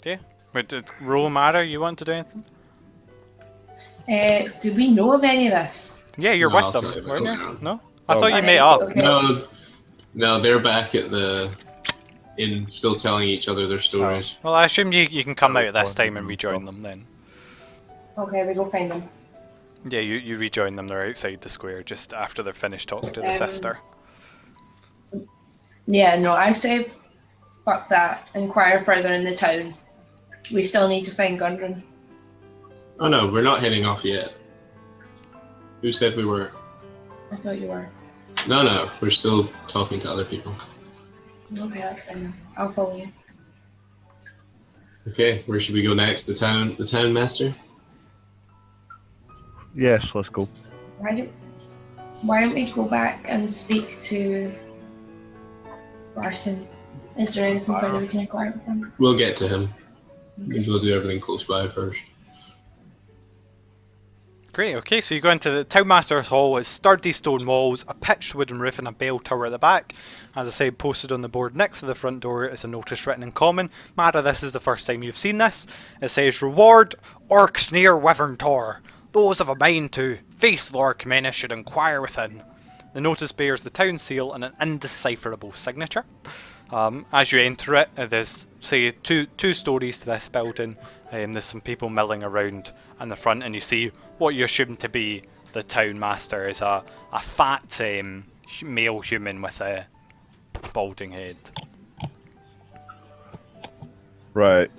Yeah. Wait, did roll matter? You want to do anything? Do we know of any of this? Yeah, you're No, I'll with tell them, you weren't about you? it. No? I Oh. thought you Okay, met up. okay. No, they're back at the inn, still telling each other their stories. Well, I assume you can come out at this time and rejoin them then. Okay, we go find them. Yeah, you rejoin them. They're outside the square just after they're finished talking to the Um, sister. Yeah, no, I say fuck that. Inquire further in the town. We still need to find Gundren. Oh no, we're not heading off yet. Who said we were? I thought you were. No, we're still talking to other people. Okay, that's fine. I'll follow you. Okay, where should we go next? The town master? Yes, let's go. Why don't we go back and speak to Barton? Is there anything further we can inquire with him? We'll get to him. Because we'll do everything close by first. Great, okay, so you go into the Townmaster's Hall. It's sturdy stone walls, a pitched wooden roof and a bell tower at the back. As I said, posted on the board next to the front door is a notice written in common. Mara, this is the first time you've seen this. It says, "Reward orcs near Wyvern Tor. Those of a mind to face Lord Comenius should inquire within." The notice bears the town seal and an indecipherable signature. As you enter it, there's, say, two stories to this building. There's some people milling around in the front, and you see what you assume to be the town master is a fat male human with a balding head. Right.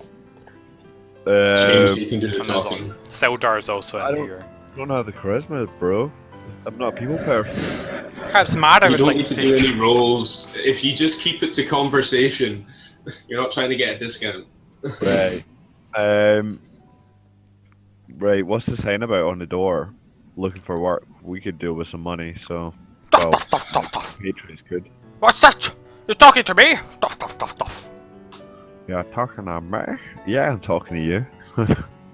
James, you can do the And talking. Sildar's also I in don't- here. I don't have the charisma, bro. I'm not a people person. Perhaps Mara You would don't like need to to do take... any rolls. If you just keep it to conversation, you're not trying to get a discount. Right. Right. What's the sign about on the door? Looking for work. We could deal with some money, so. Well, patrons could. What's that? You're talking to me? Duff, duff, duff, duff. Yeah, talking to me? Yeah, I'm talking to you.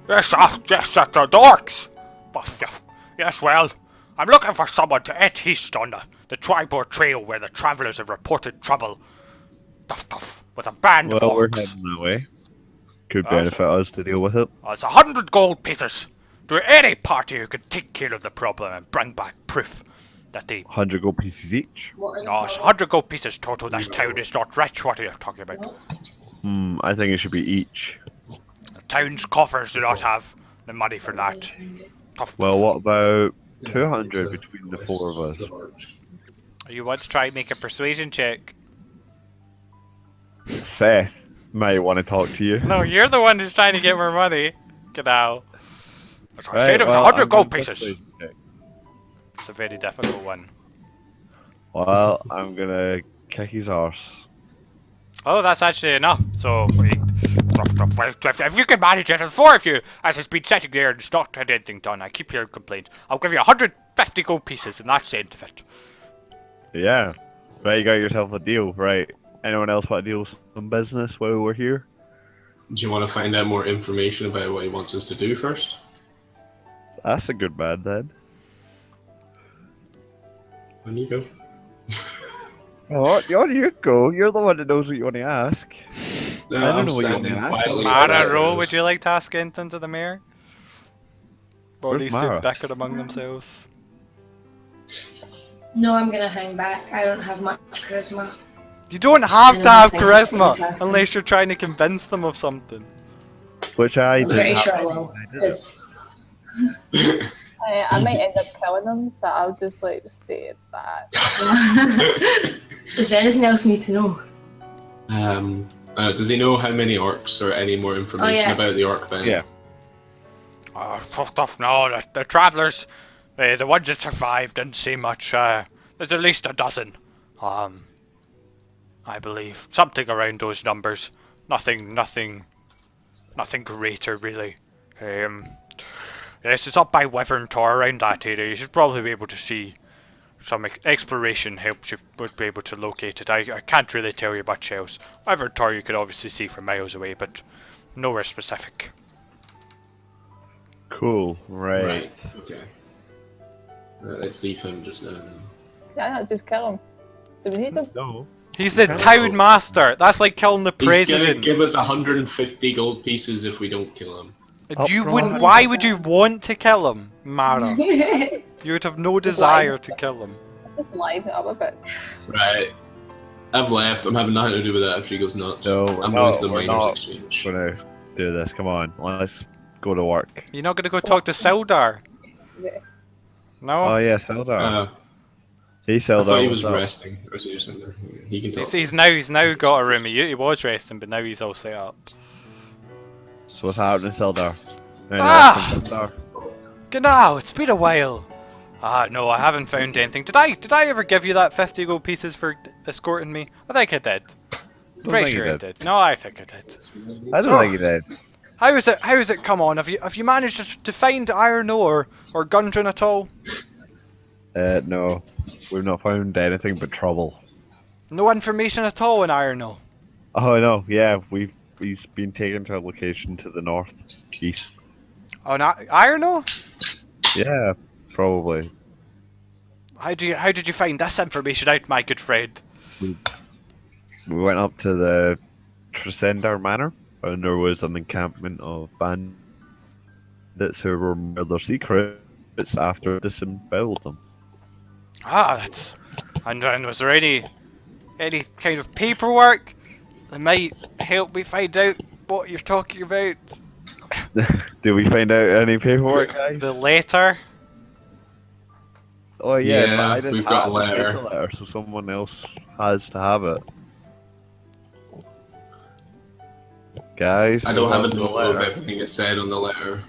Yes, the dorks. Yes, well, I'm looking for someone to head east on the Tribord Trail where the travellers have reported trouble. Duff, duff, with a band of Well, we're orcs. heading that way. Could benefit us to deal with it. It's 100 gold pieces to any party who can take care of the problem and bring back proof that they... 100 gold pieces each. What are No, it's 100 gold pieces total. This town is not rich. What are you talking about? I think it should be each. The town's coffers do not have the money for that. Tough. Well, what about 200 between the four of us? You want to try and make a persuasion check? Seth might want to talk to you. No, you're the one who's trying to get more money. Genau. As I Right, said, it was well, 100 I'm gold gonna pieces. persuade check. It's a very difficult one. Well, I'm gonna kick his arse. Oh, that's actually enough. So, if you can manage it, and four of you, as has been sitting there and it's not had anything done, I keep hearing complaints, I'll give you 150 gold pieces, and that's the end of it. Yeah. Right, you got yourself a deal. Right. Anyone else want to deal with some business while we're here? Do you want to find out more information about what he wants us to do first? That's a good bad then. On you go. Oh, on you go. You're the one that knows what you want to ask. No, I don't I'm know what you standing want to ask. quietly. Mara, Ro, would you like to ask anything to the mayor? Or Where's these two Mara? bicker among themselves? No, I'm gonna hang back. I don't have much charisma. You don't have to have think it's charisma fantastic. unless you're trying to convince them of something. Which I I'm did. pretty sure I will. 'cause- I might end up killing them, so I'll just like stay at that. Is there anything else you need to know? Does he know how many orcs or any more information yeah. about the orc band? Yeah. Tough, no, the travellers, the ones that survived didn't say much. There's at least a dozen. I believe. Something around those numbers. Nothing greater, really. Yes, it's up by Wyvern Tor, around that area. You should probably be able to see. Some exploration helps you would be able to locate it. I can't really tell you much else. Wyvern Tor you could obviously see from miles away, but nowhere specific. Cool. Right. Right. Okay. Let's leave him just now. Then. Can I not just kill him? Do we need him? No. He's the town master. That's like killing the He's gonna president. give us 150 gold pieces if we don't kill him. You Up wouldn't. front. Why would you want to kill him, Mara? You would have no desire to kill him. Just liven it up a bit. Right. I've left. I'm having nothing to do with that if she goes nuts. No, I'm we're going to the not- we're miners not exchange. Gonna do this. Come on. Let's go to work. You're not going to go talk to Sildar? Yeah. No? Oh yeah, Sildar. He I Sildar. thought he was what's up? resting. Or so you're sitting there. He can talk. He's now got a room. He was resting, but now he's all set up. So what's happening, Sildar? Ah! Sildar? Genau, it's been a while. No, I haven't found anything. Did I ever give you that 50 gold pieces for escorting me? I think I did. Pretty think you sure I did. did. No, I think I did. I don't think he did. How is it come on? Have you managed to find iron ore or Gundren at all? No. We've not found anything but trouble. No information at all in iron ore. Oh no, yeah, we've been taken to a location to the north, east. Oh, not iron ore? Yeah, probably. How did you find this information out, my good friend? We went up to the Tresender Manor, and there was an encampment of bandits who were their secrets after disemboweled them. Ah, that's. And was there any kind of paperwork that might help me find out what you're talking about? Did we find out any paperwork, guys? The letter? Oh yeah, Yeah, but I didn't we've got have a the letter. paper letter, so someone else has to have it. Guys, I don't have a the note of letter. everything it said on the letter.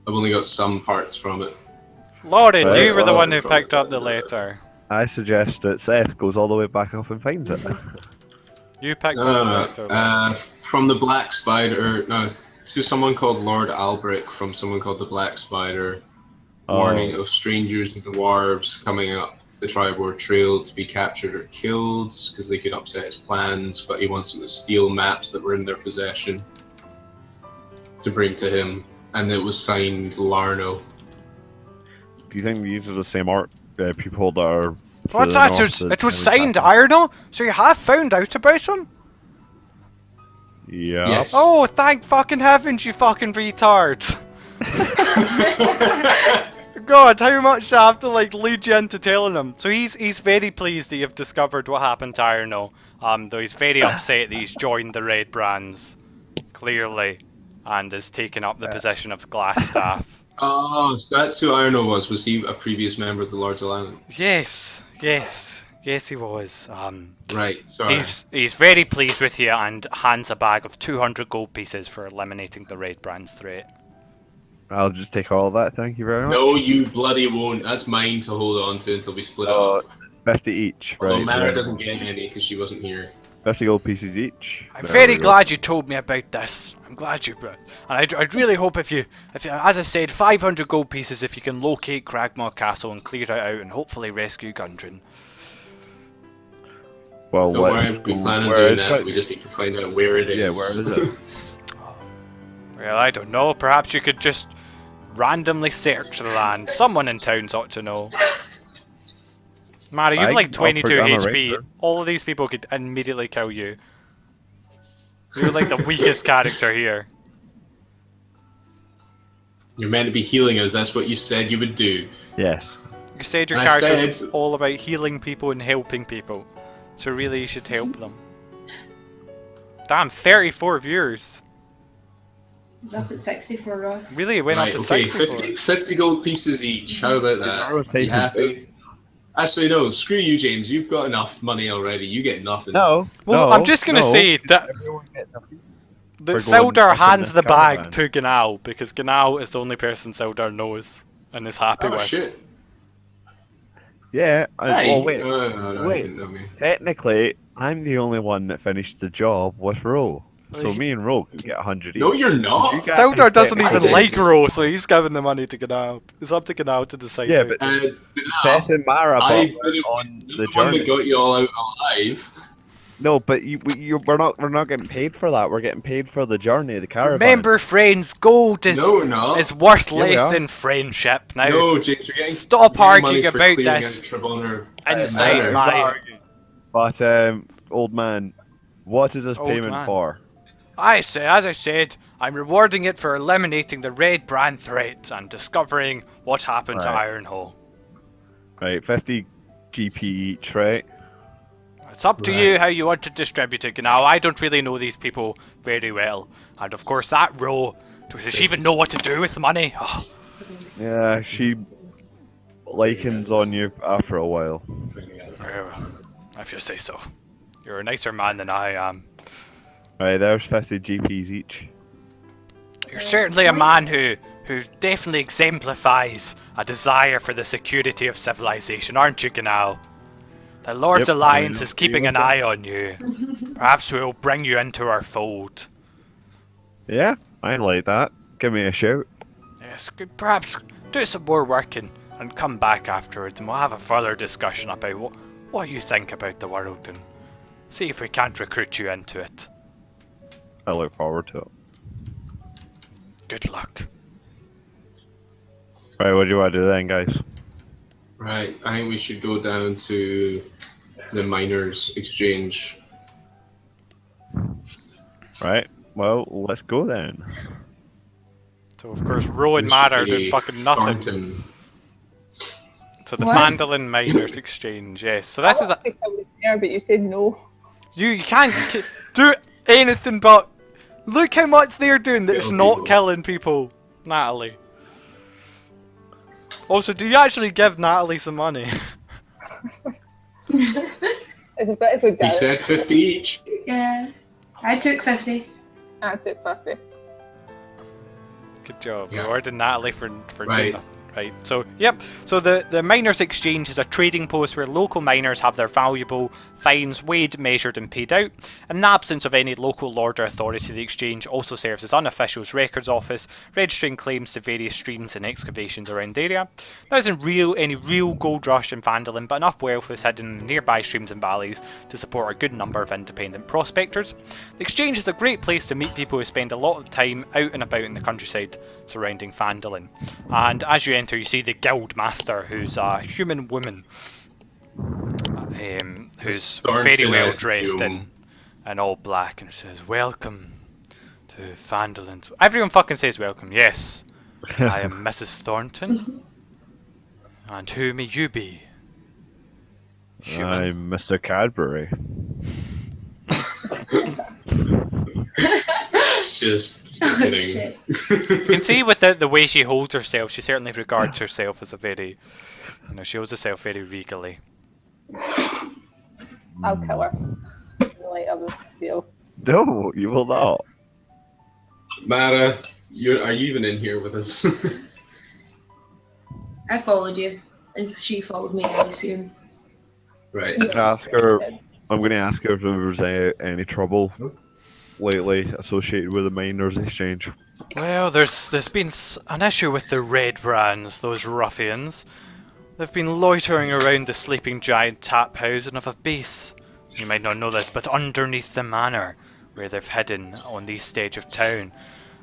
I've only got some parts from it. Lauren, Right, you were the well, one who it's all picked up the right. letter. I suggest that Seth goes all the way back up and finds it. You picked up the letter. From the Black Spider, no, to someone called Lord Albrecht from someone called the Black Spider. Warning of strangers and dwarves coming up the Tribord Trail to be captured or killed because they could upset his plans, but he wants them to steal maps that were in their possession to bring to him. And it was signed Larno. Do you think these are the same art people that are? to What's the that? north It was that signed we attacked? Ironall? So you have found out about him? Yeah. Yes. Oh, thank fucking heavens, you fucking retard! God, how much do I have to lead you into telling him? So he's very pleased that you've discovered what happened to Ironall. Though he's very upset that he's joined the Red Brands, clearly, and has taken up the position of Glassstaff. Oh, so that's who Arno was. Was he a previous member of the Lord's Alliance? Yes, he was. Right, sorry. He's very pleased with you and hands a bag of 200 gold pieces for eliminating the Red Brands threat. I'll just take all of that. Thank you very much. No, you bloody won't. That's mine to hold on to until we split Oh, up. 50 each, Although right? Mara so doesn't get any because she wasn't here. 50 gold pieces each. I'm There very we go. glad you told me about this. I'm glad you brought. And I'd really hope if you, as I said, 500 gold pieces if you can locate Cragmaw Castle and clear it out and hopefully rescue Gundren. Well, Don't let's worry, if we go- plan on where doing is that. it? We just need to find out where it is. Yeah, where is it? Well, I don't know. Perhaps you could just randomly search the land. Someone in town ought to know. Mara, you've I like can offer 22 gun a HP. ranger. All of these people could immediately kill you. You're like the weakest character here. You're meant to be healing us. That's what you said you would do. Yes. You said your I character's said- all about healing people and helping people. So really you should help them. Damn, 34 viewers. It's up at 64, Ross. Really, it went Right, up to okay, 64. 50 gold pieces each. How about that? I was You taking happy? Actually, no. Screw you, James. You've got enough money already. You get nothing. No. Well, no, I'm just gonna no. say that Everyone gets a fee. that We're going Sildar up in hands this the bag caravan. to Gnau because Gnau is the only person Sildar knows and is happy Oh, with. shit. Yeah. Hey. Oh, wait. No, Wait. you didn't know me. Technically, I'm the only one that finished the job with Ro. So me and Ro can get 100 each. No, you're not. You guys Sildar doesn't technically even did. like Ro, so he's giving the money to Gnau. It's up to Gnau to decide. Yeah, how but to- Seth and Mara I both would have on been the the one journey. that got you all out alive. No, but we're not getting paid for that. We're getting paid for the journey, the caravan. Remember, friends, gold is No, we're not. is worth Yeah, we less are. than friendship. Now, No, James, you're getting Stop you're getting money arguing for about clearing this out Tribunal inside Manor. my. But old man, what is this Old payment man. for? As I said, I'm rewarding it for eliminating the Red Brand threat and discovering what happened to Right. Ironhall. Right, 50 GP each, right? It's up to Right. you how you want to distribute it. Now, I don't really know these people very well, and of course that Ro, does she even know what to do with money? Oh, Yeah, she likens on you after a while. well, if you say so. You're a nicer man than I am. Right, there's 50 GPs each. You're certainly a man who definitely exemplifies a desire for the security of civilization, aren't you, Gnau? The Lord's Yep, Alliance I is agree keeping with an that. eye on you. Perhaps we'll bring you into our fold. Yeah, I like that. Give me a shout. Yes, perhaps do some more work and come back afterwards and we'll have a further discussion about what you think about the world and see if we can't recruit you into it. I look forward to it. Good luck. Right, what do you want to do then, guys? Right, I think we should go down to the miners' exchange. Right, well, let's go then. So of course, Ro and Mr. Mara are doing fucking nothing. Thornton. So the What? Fandolin Miners Exchange, yes. So this is I a, think I was there, but you said no. you can't do anything but look how much they're doing that's Kill not people. killing people, Natalie. Also, do you actually give Natalie some money? It's a bit of a He doubt. said 50 each. Yeah. I took 50. I took 50. Good job. Yeah. Rewarded Natalie for doing Right. that. Right. So, yep. So the Miners Exchange is a trading post where local miners have their valuable fines weighed, measured and paid out. In the absence of any local lord or authority, the exchange also serves as unofficial's records office, registering claims to various streams and excavations around the area. There isn't any real gold rush in Vandalin, but enough wealth is hidden in nearby streams and valleys to support a good number of independent prospectors. The exchange is a great place to meet people who spend a lot of time out and about in the countryside surrounding Vandalin. And as you enter, you see the guild master, who's a human woman, who's Thornton very well out, dressed you- in all black, and says, "Welcome to Vandalin." Everyone fucking says welcome. Yes, I am Mrs. Thornton. And who may you be? Human. I'm Mr. Cadbury. That's just Oh, kidding. shit. You can see with the way she holds herself, she certainly regards herself as a very, she holds herself very regally. I'll kill her. In the light of the deal. No, you will not. Mara, are you even in here with us? I followed you, and she followed me, I assume. Right. Ask her. I'm going to ask her if there's any trouble lately associated with the miners' exchange. Well, there's been an issue with the Red Brands, those ruffians. They've been loitering around the Sleeping Giant tap house and have a base. You might not know this, but underneath the manor, where they've hidden on the east edge of town.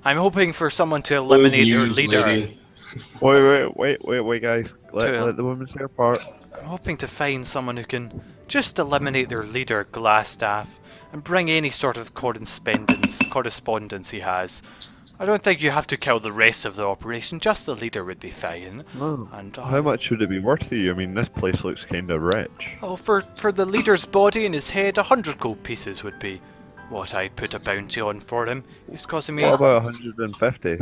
I'm hoping for someone to eliminate their News, leader. lady. Wait, guys. To- Let the women say her part. I'm hoping to find someone who can just eliminate their leader, Glassstaff, and bring any sort of correspondence he has. I don't think you have to kill the rest of the operation, just the leader would be fine. Oh. And How much would it be worth to you? I mean, this place looks kind of rich. Oh, for the leader's body and his head, 100 gold pieces would be what I'd put a bounty on for him. He's causing me What about 150?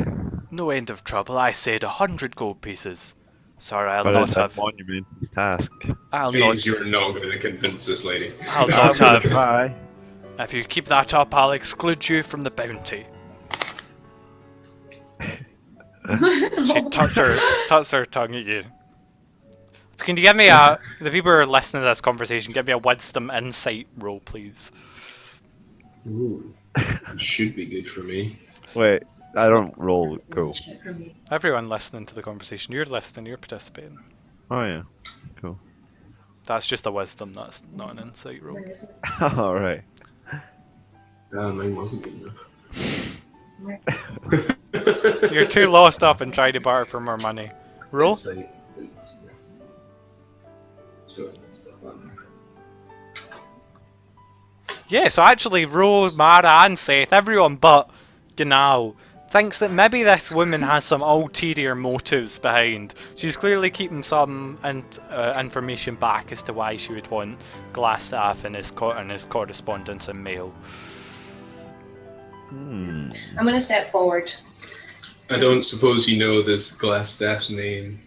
no end of trouble. I said 100 gold pieces. Sorry, I'll But not it's a have. monumental task. I'll James, not. you're not going to convince this lady. I'll not have. Try. If you keep that up, I'll exclude you from the bounty. She tucks her tongue at you. So can you give me the people who are listening to this conversation, give me a wisdom insight roll, please? Ooh, should be good for me. Wait, I don't roll. Cool. Shit for me. Everyone listening to the conversation, you're listening, you're participating. Oh yeah. Cool. That's just a wisdom, that's not an insight roll. Where is it? All right. Mine wasn't good enough. You're too lost up and trying to barter for more money. Roll? Insight. So, stuff on there. Yeah, so actually Ro, Mara and Seth, everyone but Ganal, thinks that maybe this woman has some ulterior motives behind. She's clearly keeping some information back as to why she would want Glassstaff in his correspondence and mail. I'm gonna step forward. I don't suppose you know this Glassstaff's name.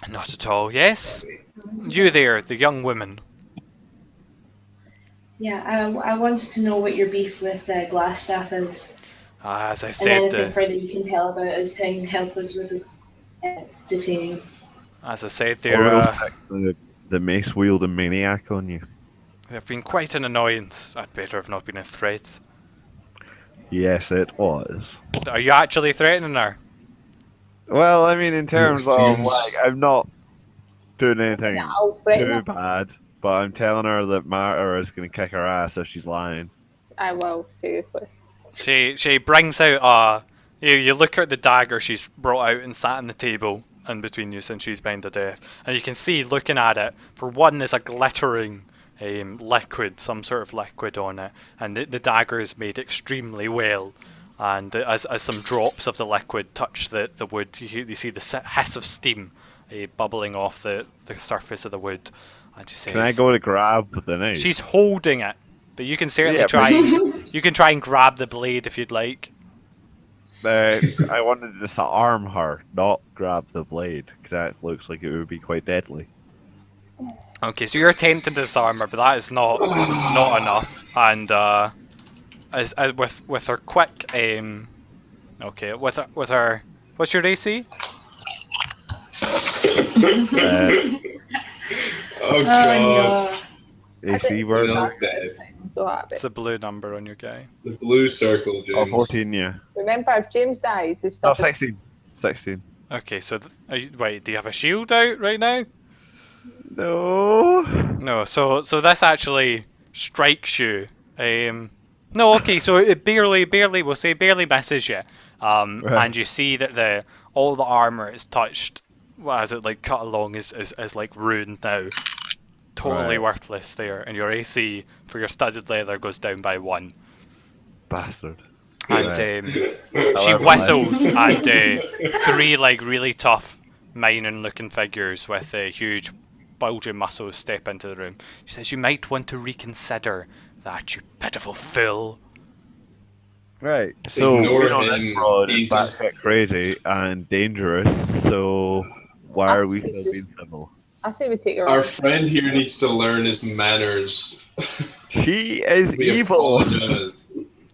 Not at all, yes? You there, the young woman. Yeah, I wanted to know what your beef with Glassstaff is, As I and said, anything further you can tell about us to help us with the detaining. as I said, Or there the mace wielding maniac on you. have been quite an annoyance. I'd better have not been a threat. Yes, it was. Are you actually threatening her? Well, I mean, in terms of James. like, I'm not doing anything Yeah, I'll threaten too her. bad, but I'm telling her that Mara is going to kick her ass if she's lying. I will, seriously. She brings out You look at the dagger she's brought out and sat on the table in between you since she's been to death, and you can see, looking at it, for one, there's a glittering liquid, some sort of liquid on it, and the dagger is made extremely well. And as some drops of the liquid touch the wood, you see the hiss of steam bubbling off the surface of the wood. And she says, Can I go to grab the knife? she's holding it, but you can certainly try. You can try and grab the blade if you'd like. I wanted to disarm her, not grab the blade, because that looks like it would be quite deadly. Okay, so you're attempting to disarm her, but that is not enough. And as with her quick okay, with her what's your AC? Oh god. AC word? Janelle's dead. I'm so happy. It's the blue number on your guy. The blue circle, James. Oh, 14, yeah. Remember, if James dies, his Oh, stuff. 16. 16. Okay, so wait, do you have a shield out right now? No. No, so this actually strikes you. No, okay, so it barely we'll say barely misses you. Right. And you see that all the armor is touched. Well, as it like cut along is like ruined now. Totally Right. worthless there, and your AC for your studded leather goes down by 1. Bastard. And Right. she However, whistles, and 3 like really tough mining-looking figures with huge bulging muscles step into the room. She says, "You might want to reconsider that, you pitiful fool." Right. So, Ignore we know him, this broad is he's batshit crazy and dangerous, so why are we still being civil? I say we take her Our on. friend here needs to learn his manners. She is We evil. apologize.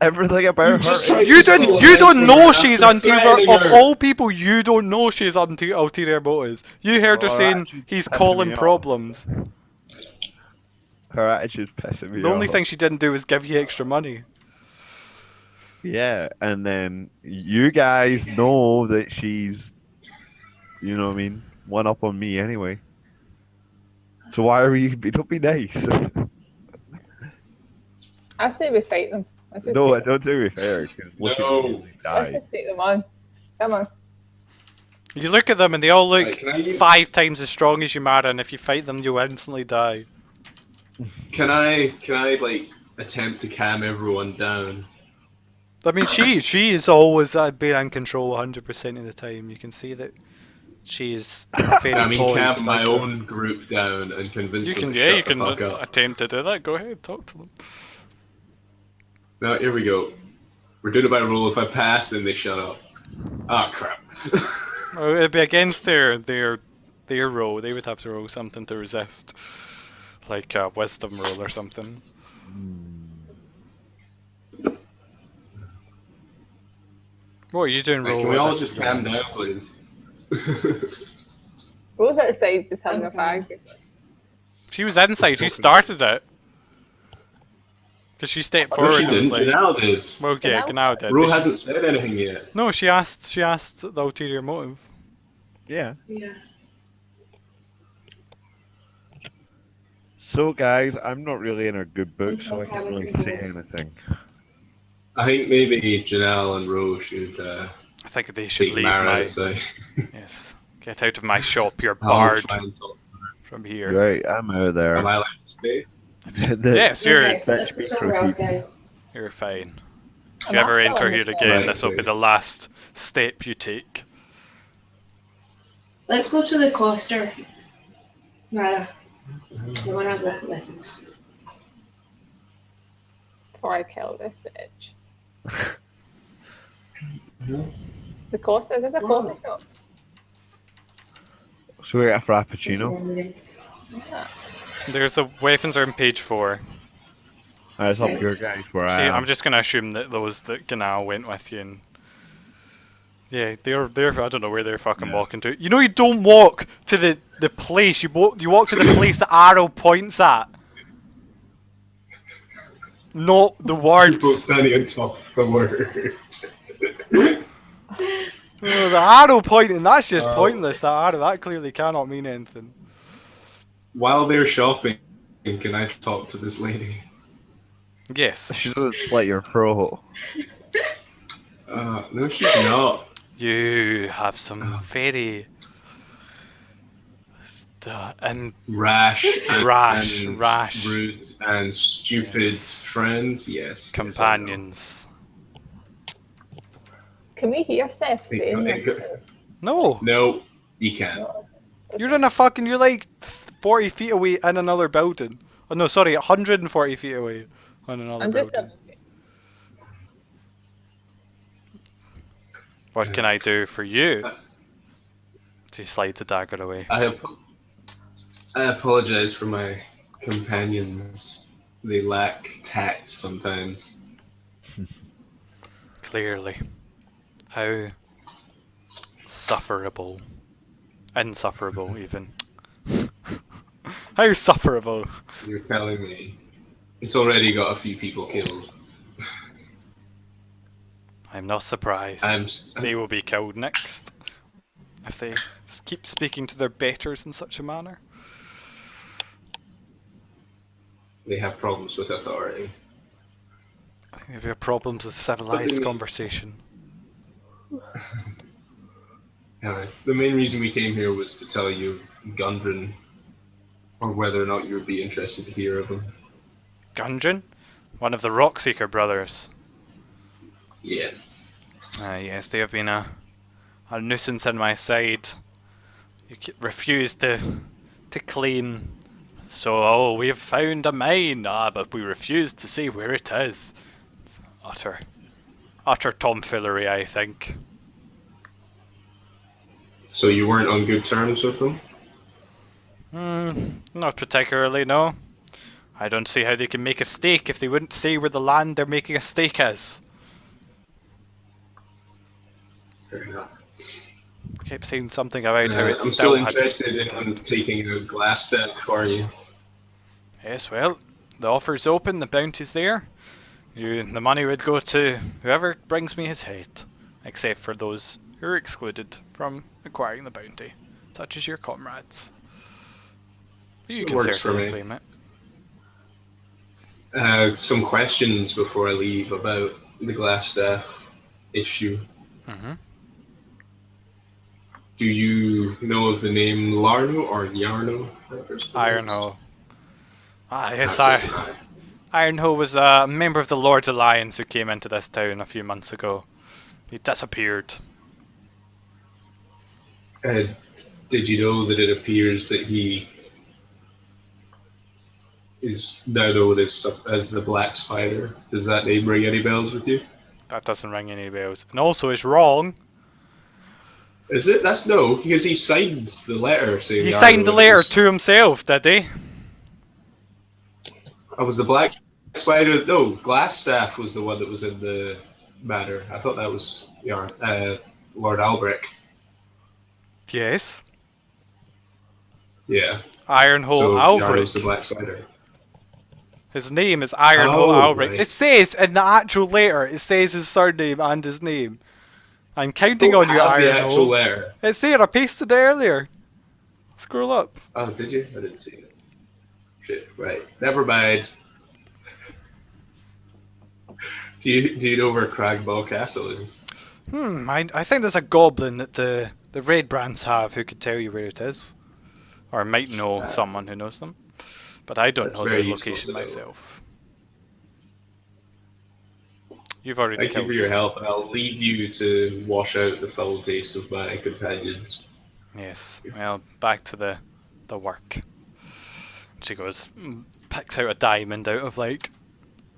Everything about just her. tried You to don't steal don't from know her she's after ulterior. threatening Of her. all people, you don't know she's ulterior motives. You heard her Oh, saying actually he's pissing calling me off. problems. Her attitude's pissing me The only off. thing she didn't do was give you extra money. Yeah, and then you guys know that she's, you know what I mean, one up on me anyway. So why are we? Don't be nice. I say we fight them. Let's just No, I take them. don't do it fair. Because look No. at me, Let's die. just take them on. Come on. You look at them and they all look Right, can I use- 5 times as strong as you, Mara, and if you fight them, you'll instantly die. Can I like attempt to calm everyone down? I mean, she is always been in control 100% of the time. You can see that she's a very I mean, poised calm my figure. own group down and convince You them can, to yeah, shut you the can fuck up. attempt to do that. Go ahead, talk to them. Now, here we go. We're doing a better roll. If I pass, then they shut up. Ah, crap. Oh, it'd be against their roll. They would have to roll something to resist, like a wisdom roll or something. What are you doing? Right, Roll. can we with all this just as calm well? down, please? Rose outside just having a fag. She was inside. She started it because she stepped No, forward. she and was didn't. like, Janelle did. well, yeah, Janelle Genau did. Ro but she- hasn't said anything yet. No, she asked the ulterior motive. Yeah. Yeah. So, guys, I'm not really in a good book, so I can't really say anything. I think maybe Janelle and Ro should I think they should take leave Mara my. outside. Yes, get out of my shop, you I'll bard try and talk. from here. Right, I'm out there. Am I allowed to stay? Yes, you're Okay, let's go somewhere else, guys. you're fine. If I'm you ever also enter on here the again, Right, this will be okay. the last step you take. Let's go to the coaster, Mara. Because I want to have that weapons. Before I kill this bitch. The cost is this a coffee shop? So we get a frappuccino. There's the weapons are on page 4. It's up your guys where See, I am. I'm just gonna assume that those that Genau went with you and yeah, they're I don't know where they're fucking Yeah. walking to. You know you don't walk to the place, you walk to the place the arrow points at. Not the People words. standing on top of the word. Oh, the arrow pointing, that's just Oh. pointless. That arrow, that clearly cannot mean anything. While they're shopping, can I talk to this lady? Yes. She doesn't split your throat. No, she's not. You have some very Rash, and rash rude, and stupid friends. Yes. companions. Can we hear Seth Yes, saying I know. that? No, No, you can't. you're like 40 feet away in another building. Oh no, sorry, 140 feet away on another I'm just building. What can I do for you? She slides a dagger away. I apologize for my companions. They lack tact sometimes. Clearly. How sufferable. Insufferable, even. How sufferable. You're telling me it's already got a few people killed. I'm not surprised. They will be killed next. If they keep speaking to their betters in such a manner. They have problems with authority. I think they have problems with civilized conversation. The main reason we came here was to tell you of Gundren, or whether or not you would be interested to hear of him. Gundren? One of the Rockseeker brothers. Yes. Yes, they have been a nuisance in my side. You refuse to claim. So, we have found a mine. But we refuse to say where it is. It's utter tomfoolery, I think. So you weren't on good terms with them? Not particularly, no. I don't see how they can make a stake if they wouldn't say where the land they're making a stake is. Fair enough. Kept saying something about how it's I'm still interested in taking a glass step for you. Yes, well, the offer's open, the bounty's there. The money would go to whoever brings me his head, except for those who are excluded from acquiring the bounty, such as your comrades. You It can works for certainly me. claim it. Some questions before I leave about the glass staff issue. Mm-hmm. Do you know of the name Larno or Yarno? Ironhoe. Yes, That's it. Ironhoe was a member of the Lord's Alliance who came into this town a few months ago. He disappeared. Did you know that it appears that he is now known as the Black Spider? Does that name ring any bells with you? That doesn't ring any bells. And also, it's wrong. Is it? That's no, because he signed the letter saying He Yarno signed the and letter it was- to himself, did he? was the Black Spider. No, Glassstaff was the one that was in the matter. I thought that was Lord Albrecht. Yes. Yeah. Ironhoe So Albrecht. Yarno's the Black Spider. His name is Ironhoe Oh, Albrecht. right. It says in the actual letter, it says his surname and his name. I'm counting on you, Have the actual Ironhoe. letter. It's there, I pasted it earlier. Scroll up. Oh, did you? I didn't see it. Shit. Right. Never mind. Do you know where Cragball Castle is? I think there's a goblin that the Red Brands have who could tell you where it is. Or might know someone who knows them. But I don't That's know very the useful location to know. myself. You've already Thank you killed for your help, and I'll leave you to wash out the foul taste of my companions. Yes. Well, back to the work. She goes, picks out a diamond out of like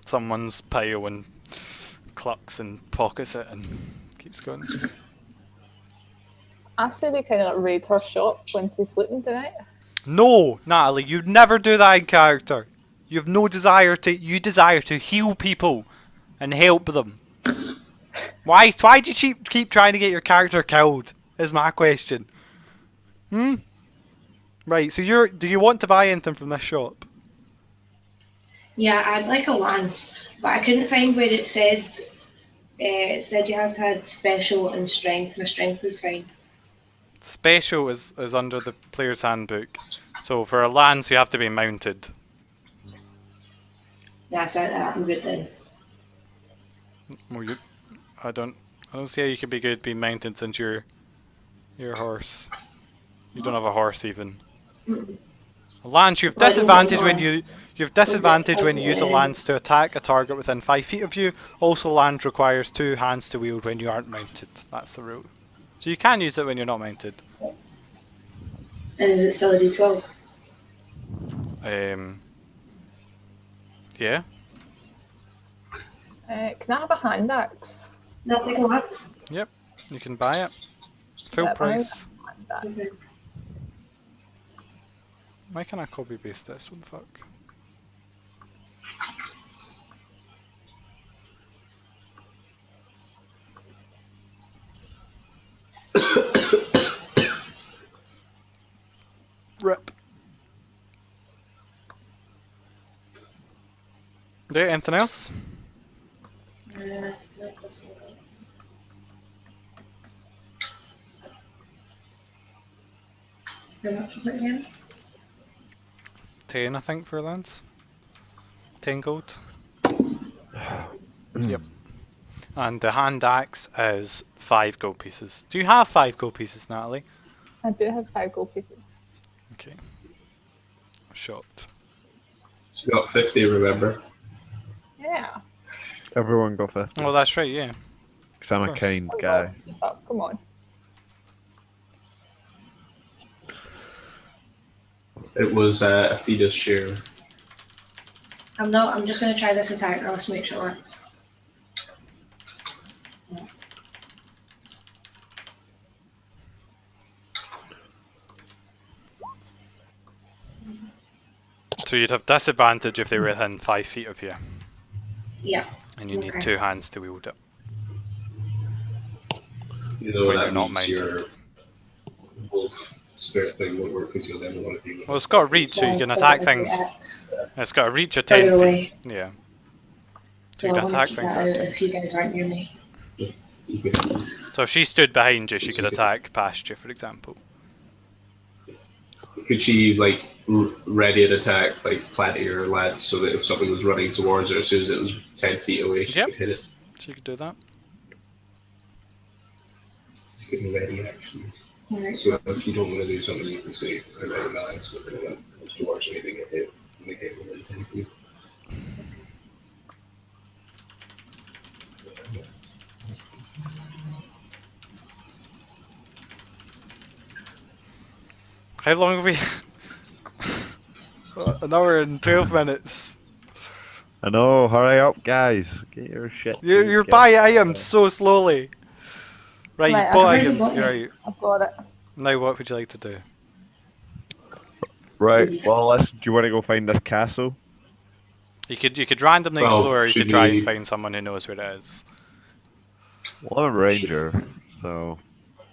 someone's pile and clucks and pockets it and keeps going. I say we kind of like raid her shop when she's sleeping tonight. No, Natalie, you'd never do that in character. You have no desire to. You desire to heal people and help them. Why do you keep trying to get your character killed? Is my question. Right. So do you want to buy anything from this shop? Yeah, I'd like a lance, but I couldn't find where it said. It said you had to add special and strength. My strength is fine. Special is under the player's handbook. So for a lance, you have to be mounted. That's it. I'm good then. Well, I don't I don't see how you could be good being mounted since you're a horse. You don't have a horse even. Lance, you've Well, I don't have a disadvantage when horse. you've disadvantage when you use a lance to attack a target within 5 feet of you. Also, lance requires 2 hands to wield when you aren't mounted. That's the rule. So you can use it when you're not mounted. And is it still a D12? Yeah. Can I have a hand axe? Not take a lot. Yep. You can buy it. Full Yeah, price. Hand axe. Why can I copy paste this? What the fuck? Rip. Okay, anything else? No, that's all right. How much was it again? 10, I think, for Lance. 10 gold. Yep. And the hand axe is 5 gold pieces. Do you have 5 gold pieces, Natalie? I do have 5 gold pieces. Okay. I'm shocked. She's got 50, remember? Yeah. Everyone go 50. Well, that's right, yeah. Because I'm of a course. kind guy. Oh, come on. It was a fetus share. I'm not. I'm just going to try this attack now to make sure it works. So you'd have disadvantage if they were within 5 feet of you. Yeah. And you need Okay. 2 hands to wield it. You know When that you're not means your mounted. wolf spirit thing won't work because you'll never want to be with Well, it's got a reach, so you Yeah, can so attack like things. the axe. It's got a reach of Further 10 feet. away. Yeah. So you I can want to attack keep things that at out a time. if you guys aren't near me. You can, So if she stood behind you, she could attack past you, for example. could she, like, ready an attack, like, plant her lance so that if something was running towards her, as soon as it was 10 feet away, she Yep. could hit it? So you could do that. She could ready action. Alright. So if you don't want to do something, you can say, I ready my lance, so if anyone comes towards me, they get hit. And they get within 10 feet. How long have we? An hour and 12 minutes. I know, hurry up, guys. Get your shit. You're together. buying items so slowly. Right, Right, you I've bought already items. bought You're it. right. I've got it. Now what would you like to do? Right, well, do you want to go find this castle? You could randomly Well, explore, or you should could try we- and find someone who knows where it is. Well, I'm a ranger, so...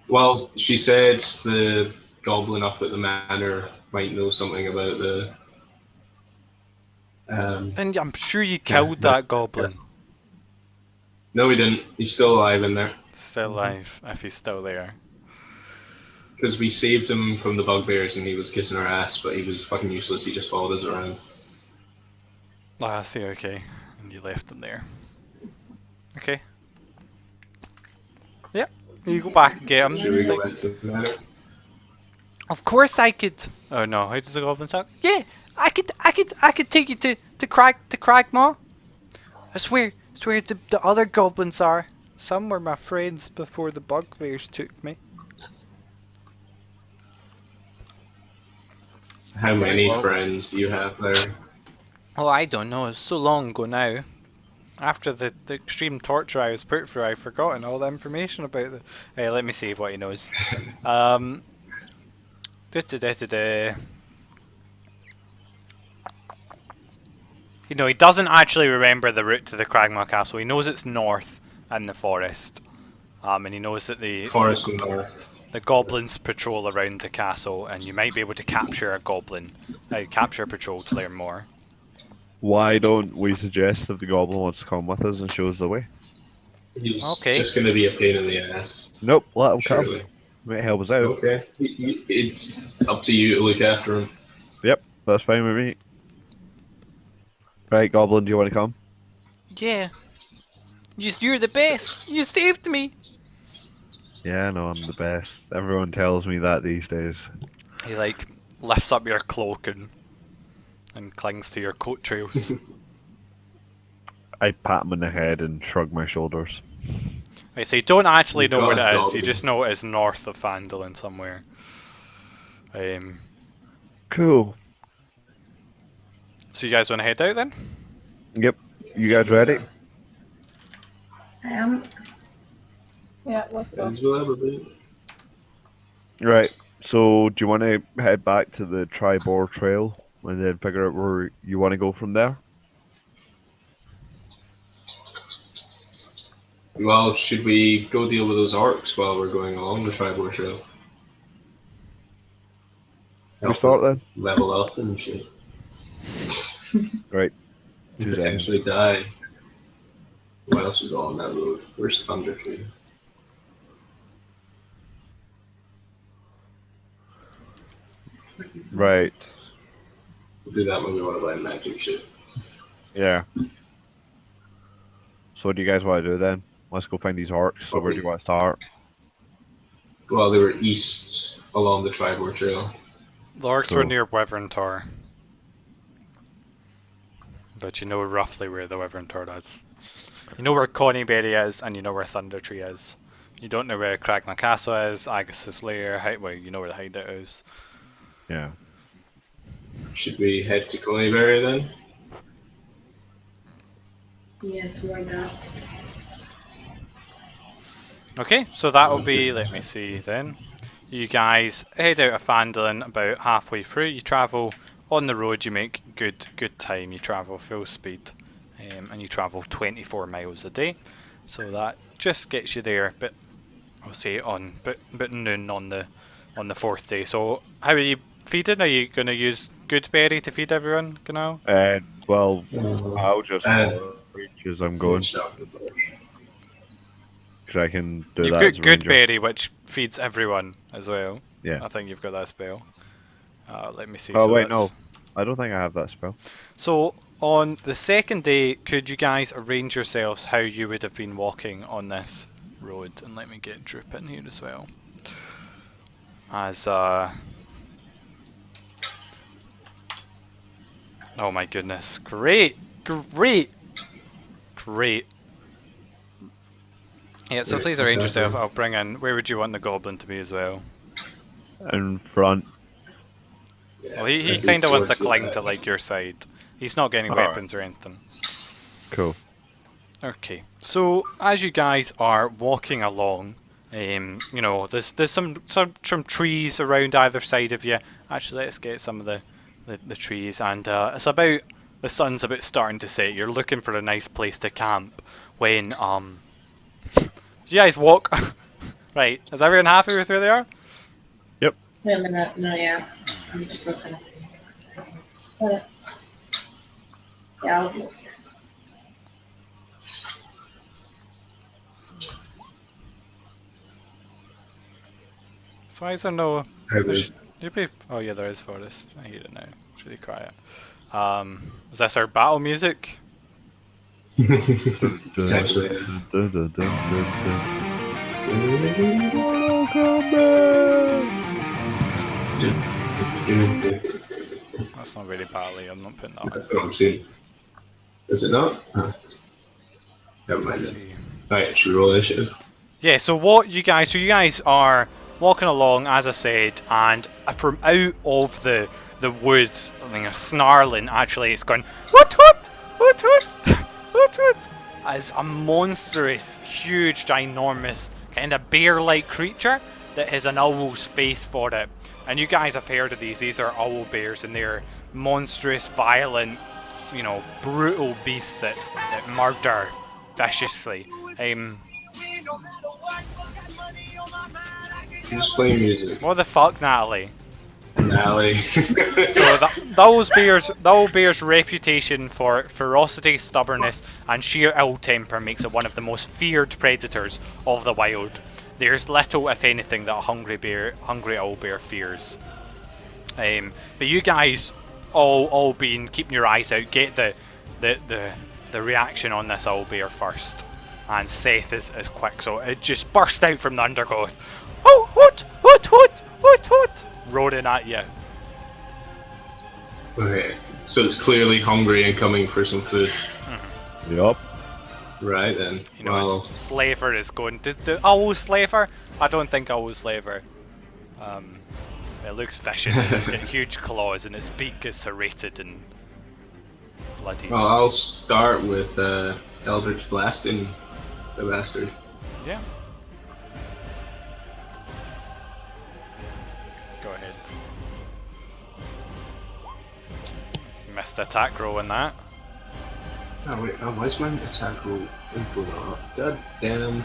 Well, she said the goblin up at the manor might know something about the. Then I'm sure you killed Yeah, that goblin. No, he didn't. He's still alive in there. Still alive, if he's still there. Because we saved him from the bugbears and he was kissing our ass, but he was fucking useless. He just followed us around. Ah, I see, okay. And you left him there. Okay. Yep. You go back and get him. Should we go back to the manor? Of course I could. Oh no, how does the goblin talk? Yeah, I could take you to Cragmaw. That's where the other goblins are. Some were my friends before the bugbears took me. How many friends do you have there? Oh, I don't know. It's so long ago now. After the extreme torture I was put through, I've forgotten all the information about the. Hey, let me see what he knows. Da-da-da-da-da. You know, he doesn't actually remember the route to the Cragmaw Castle. He knows it's north in the forest. And he knows that Forest North. the goblins patrol around the castle, and you might be able to capture a goblin, capture a patrol to learn more. Why don't we suggest if the goblin wants to come with us and show us the way? He's Okay. just going to be a pain in the ass. Nope, let him come. Surely. Might help us out. Okay. It's up to you to look after him. Yep, that's fine with me. Right, goblin, do you want to come? Yeah. You're the best. You saved me. Yeah, no, I'm the best. Everyone tells me that these days. He like lifts up your cloak and clings to your coat trails. I pat him on the head and shrug my shoulders. Right, so you don't actually know God, where it is. dog. You just know it is north of Phandalin somewhere. Cool. So you guys want to head out then? Yep. You guys ready? Yeah, let's go. Things will ever be. Right. So, do you want to head back to the Tribor Trail and then figure out where you want to go from there? Well, should we go deal with those orcs while we're going along the Tribor Trail? We start then? Level up and shit. Right. 2 seconds. Potentially die. What else is on that road? Where's Thunder Tree? Right. We'll do that when we want to buy magic shit. Yeah. So, what do you guys want to do then? Let's go find these orcs. So, where do you want to start? Well, they were east along the Tribor Trail. The orcs were Cool. near Wyvern Tor. But you know roughly where the Wyvern Tor is. You know where Coneyberry is, and you know where Thunder Tree is. You don't know where Cragma Castle is, Agus's Lair, well, you know where the hideout is. Yeah. Should we head to Coneyberry then? Yeah, toward that. Okay, so that will be, let me see then. You guys head out of Phandalin about halfway through. You travel on the road, you make good time. You travel full speed, and you travel 24 miles a day. So that just gets you there, but I'll say on but noon on the 4th day. So how are you feeding? Are you going to use Goodberry to feed everyone, Canal? Well, I'll just reach as I'm going. Because I can do You've that got as a ranger. Goodberry, which feeds everyone as well. Yeah. I think you've got that spell. Let me see. Oh, so wait, that's- no. I don't think I have that spell. So on the second day, could you guys arrange yourselves how you would have been walking on this road? And let me get Droop in here as well. As oh my goodness, great. Yeah, so Right, please arrange exactly. yourself. I'll bring in. Where would you want the goblin to be as well? In front. Yeah, Well, he I think kind of wants to towards the cling back. to like your side. He's not getting Alright. weapons or anything. Cool. Okay, so as you guys are walking along, you know, there's some trees around either side of you. Actually, let's get some of the trees, and it's about the sun's about starting to set. You're looking for a nice place to camp when you guys walk. Right, is everyone happy with where they are? Wait a minute, no, yeah. I'm just looking. Got it. Yeah, I'll look. So why is there no? How there good. should be, oh yeah, there is forest. I hear it now. It's really quiet. Is this our battle music? Potentially. Dun, dun, dun, dun, dun. That's not very battle-y. I'm not putting that. That's what I'm saying. Is it not? Never mind Let's it. see. Right, should we roll initiative? Yeah, so you guys are walking along, as I said, and from out of the woods, I mean, snarling, actually, it's going, what, as a monstrous, huge, ginormous, kind of bear-like creature that has an owl's face for it. And you guys have heard of these. These are owl bears, and they're monstrous, violent, you know, brutal beasts that murder viciously. Who's playing music? What the fuck, Natalie? Natalie. So those bears' reputation for ferocity, stubbornness, and sheer ill temper makes it one of the most feared predators of the wild. There's little, if anything, that a hungry owl bear fears. But you guys all been keeping your eyes out. Get the reaction on this owl bear first. and Seth is quick, so it just burst out from the undergrowth. Oh, what, roaring at you. Okay, so it's clearly hungry and coming for some food. Yup. Right then. You know, Well, Slaver is going. The owl Slaver? I don't think owl Slaver. It looks vicious. And it's got huge claws, and its beak is serrated and bloody. well, I'll start with Eldritch blasting the bastard. Yeah. Go ahead. Missed attack roll in that. Oh wait, why is my attack roll info not up? God damn.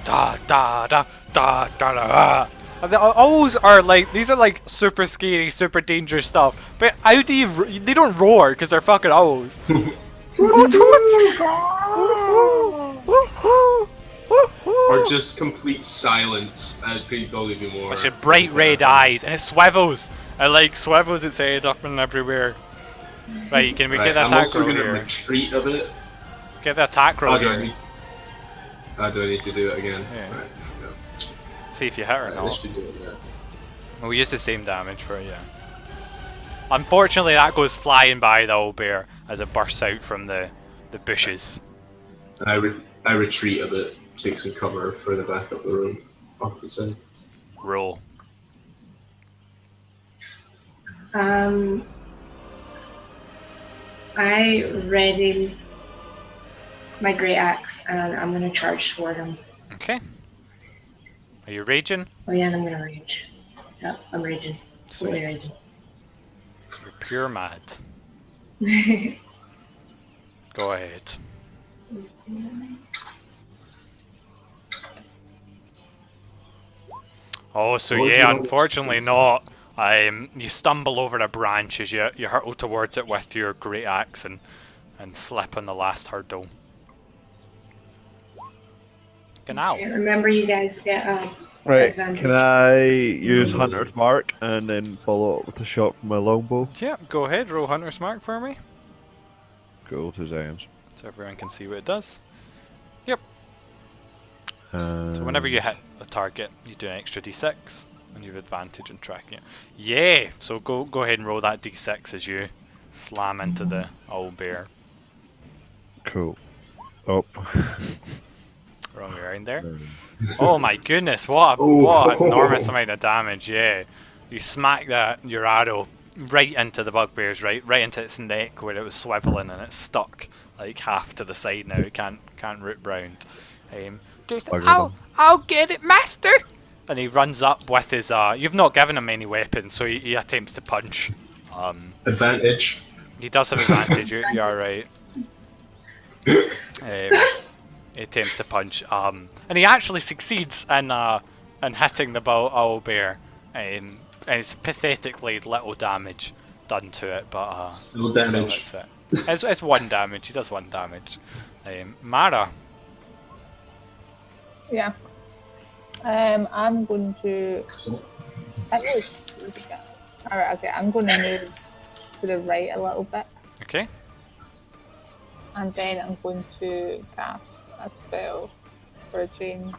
Da da da da da da. The owls are like, these are like super scary, super dangerous stuff. But how do you? They don't roar because they're fucking owls. Or just complete silence. That'd probably be more. It's got bright red eyes and it swivels. It like swivels its head up and everywhere. Right, can we get that I'm attack also roll gonna here? retreat a bit. Get the attack roll Do I here. need? Do I need to do it again? Yeah. Right. No. See if you hit or Right, not. this should do it. Yeah. We'll use the same damage for it, yeah. Unfortunately, that goes flying by the old bear as it bursts out from the bushes. And I retreat a bit, take some cover further back up the room, off the side. Roll. I ready my great axe and I'm gonna charge toward him. Okay. Are you raging? Oh yeah, and I'm gonna rage. Yeah, I'm raging. Totally Sweet. raging. You're pure mad. Go ahead. Oh, so What was yeah, your unfortunately not. You stumble over a branch as you hurtle towards it with your great axe and slip on the last hurdle. Genau. Remember, you guys get Right, advantage. can I use Hunter's Mark and then follow up with a shot from my longbow? Yeah, go ahead, roll Hunter's Mark for me. Cool, 2 seconds. So everyone can see what it does. Yep. So So whenever you hit a target, you do an extra d6, and you have advantage in tracking it. Yeah! So go ahead and roll that d6 as you slam into the old bear. Cool. Oh. Wrong way around there. Oh my goodness, what an enormous amount of damage, yeah. You smack your arrow right into the bugbear's right into its neck where it was swiveling and it's stuck like half to the side now. It can't root round. I'll get it, master! And he runs up with his you've not given him any weapons, so he attempts to punch. Advantage. He does have advantage, you're right. He attempts to punch, and he actually succeeds in hitting the owl bear, and it's pathetically little damage done to it, but Still damage. hits it. It's 1 damage. He does 1 damage. Mara. Yeah. I'm going to. Alright, okay. I'm going to move to the right a little bit, Okay. and then I'm going to cast a spell for James.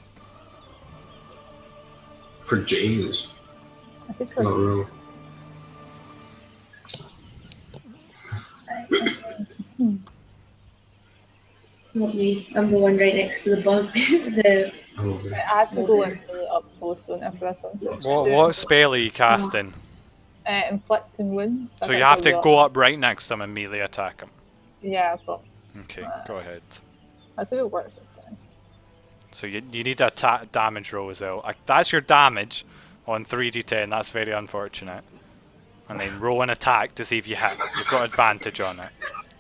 For James. I said for Not wrong. Not me. I'm the one right next to the bug. the Oh, I have to go and really up close, don't I, for this one? What spell are you casting? Inflicting wounds. So you have to go up right next to him and melee attack him. Yeah, but Okay, go ahead. that's how it works this time. So you need a damage roll as well. That's your damage on 3d10. That's very unfortunate. And then roll an attack to see if you hit. You've got advantage on it.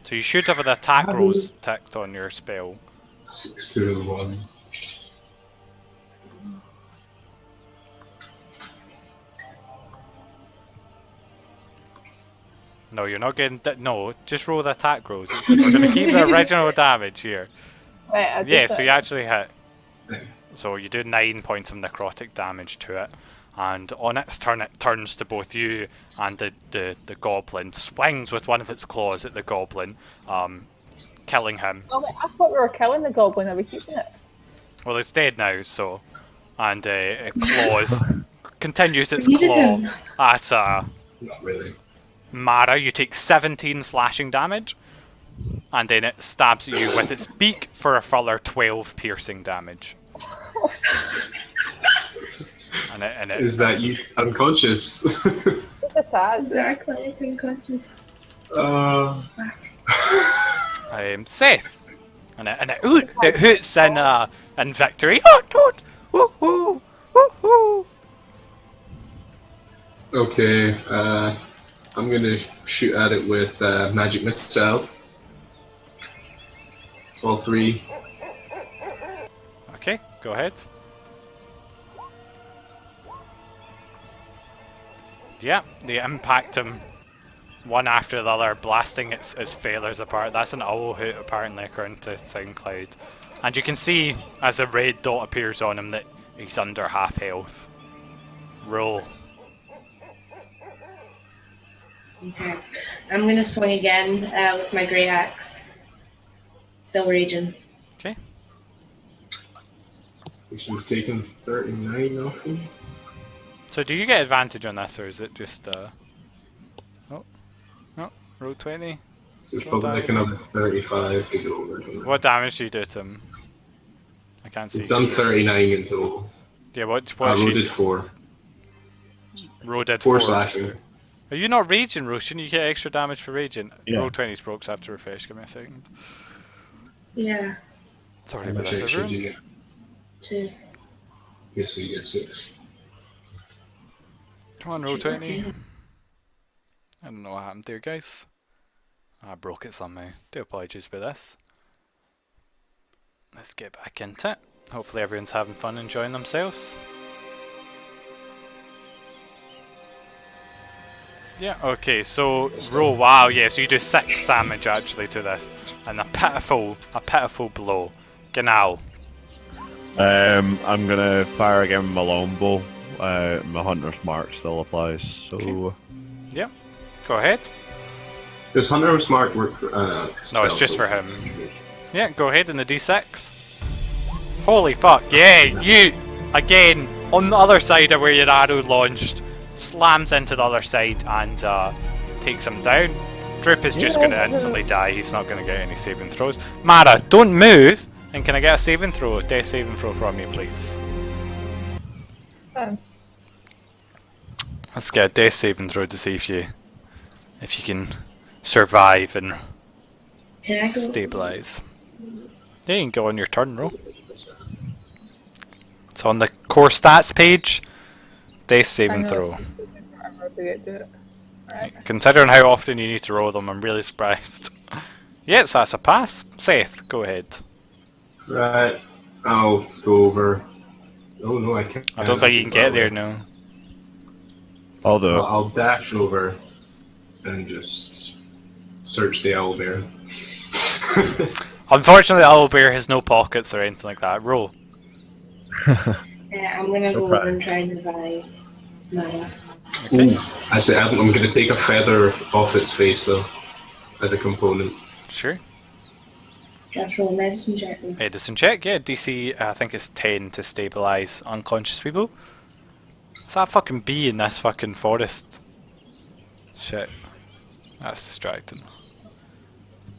So you should have the attack rolls ticked on your spell. 6, 2, 1. No, you're not getting. No, just roll the attack rolls. We're going to keep the original damage here. Right, I Yeah, just, so you actually hit. So you do 9 points of necrotic damage to it. And on its turn, it turns to both you and the goblin. Swings with one of its claws at the goblin. killing him. Oh, wait, I thought we were killing the goblin. Are we keeping it? Well, it's dead now, so. And it claws. Continues its Needed claw him. at Not really. Mara. You take 17 slashing damage. And then it stabs at you with its beak for a further 12 piercing damage. and it, Is that you unconscious? It's sad. Exactly, unconscious. Fuck. Seth, and it hoots in victory. Oh, don't! Woohoo! Woohoo! Okay, I'm gonna shoot at it with magic missiles. All three. Okay, go ahead. Yeah, they impact him one after the other, blasting its feathers apart. That's an owl hoot, apparently, according to SoundCloud. And you can see, as a red dot appears on him, that he's under half health. Roll. Okay. I'm gonna swing again with my grey axe. Still raging. Okay. Which we've taken 39 off him. So do you get advantage on this, or is it just Oh, no, roll 20. So it's probably like another 35 to go over. What damage do you do to him? I can't see. We've done 39 in total. Yeah, what I she did 4. Ro did 4 4 slashing. Are you not raging, Ro? Shouldn't you get extra damage for raging? Yeah. Roll 20's broke, so I have to refresh. Give me a second. Yeah. Sorry How about much this, extra everyone. do you get? 2. Yeah, so you get 6. Come on, roll 20. I don't know what happened there, guys. I broke it somehow. Do apologies for this. Let's get back into it. Hopefully everyone's having fun enjoying themselves. Yeah, okay, so roll. Wow, yeah, so you do 6 damage actually to this. And a pitiful blow. Genau. I'm gonna fire again with my longbow. My hunter's mark still applies, so Okay. Yeah, go ahead. Does Hunter's Mark work for... No, it's just for him. Yeah, go ahead in the d6. Holy fuck, yeah, you, again, on the other side of where your arrow launched, slams into the other side and takes him down. Droop is just going to instantly die, he's not going to get any saving throws. Mara, don't move, and can I get a saving throw, death saving throw from you, please? Let's get a death saving throw to see if you can survive and Can I go? stabilize. Yeah, you can go on your turn, roll. It's on the core stats page. Death saving I know. throw. I'm about to get to it. Right. Considering how often you need to roll them, I'm really surprised. Yes, that's a pass. Seth, go ahead. Right. I'll go over... Oh no, I can't. I don't think you can get there now. I'll do it. I'll dash over and just search the owlbear. Unfortunately, the owlbear has no pockets or anything like that. Roll. I'm gonna go over and try and revive Mara. Okay. Actually, I'm going to take a feather off its face though, as a component. Sure. Just roll a medicine check then. Medicine check, yeah. DC, I think it's 10 to stabilize unconscious people. What's that fucking bee in this fucking forest? Shit. That's distracting.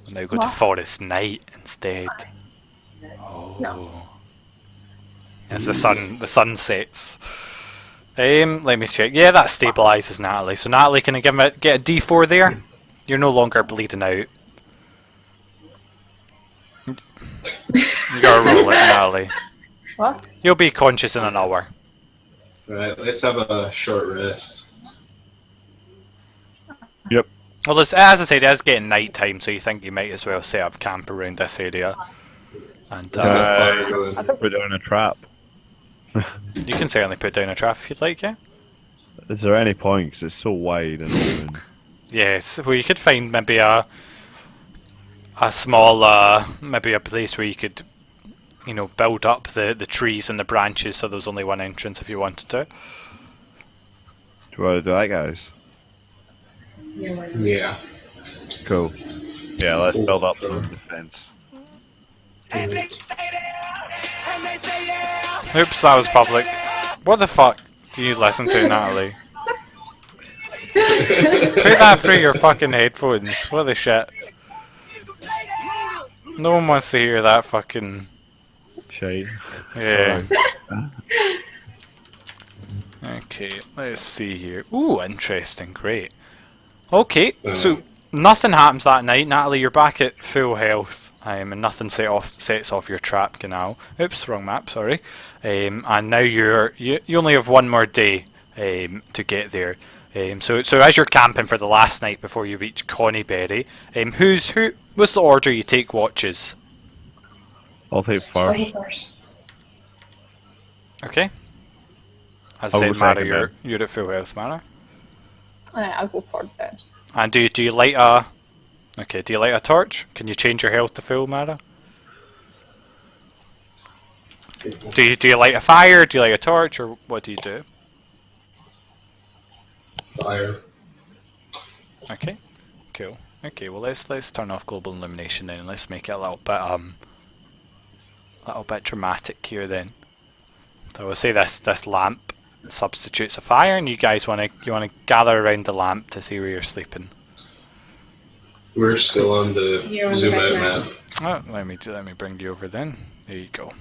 We'll now go to What? forest night instead. Oh. No. As the sun sets. Let me check. Yeah, that stabilizes Natalie. So Natalie, can I get a D4 there? You're no longer bleeding out. You gotta roll it, Natalie. What? You'll be conscious in an hour. Right, let's have a short rest. Yep. Well, as I said, it is getting night time, so you think you might as well set up camp around this area. And Let's get a fire going. Put down a trap. you can certainly put down a trap if you'd like, yeah? Is there any point? 'Cause it's so wide and open. Yes, well, you could find maybe a small, maybe a place where you could, build up the trees and the branches so there's only one entrance if you wanted to. Do you want to do that, guys? Yeah, why not? Yeah. Cool. Yeah, let's build up some defense. Oops, that was public. What the fuck do you listen to, Natalie? Put that through your fucking headphones. What the shit? No one wants to hear that fucking... Shite. Yeah. Okay, let's see here. Ooh, interesting, great. Okay, so nothing happens that night. Natalie, you're back at full health, and nothing sets off your trap canal. Oops, wrong map, sorry. And now you only have one more day to get there. So as you're camping for the last night before you reach Connieberry, what's the order you take watches? I'll take first. Okay. As I'll I go said, Mara, second you're at full health, Mara. I'll go for that. And do you light a... Okay, do you light a torch? Can you change your health to full, Mara? Do you light a fire? Do you light a torch? Or what do you do? Fire. Okay, cool. Okay, well let's turn off global illumination then, and let's make it a little bit dramatic here then. So we'll say this lamp substitutes a fire, and you guys wanna gather around the lamp to see where you're sleeping. We're still on the You're on the zoom bed out now. map. Oh, let me bring you over then. There you go.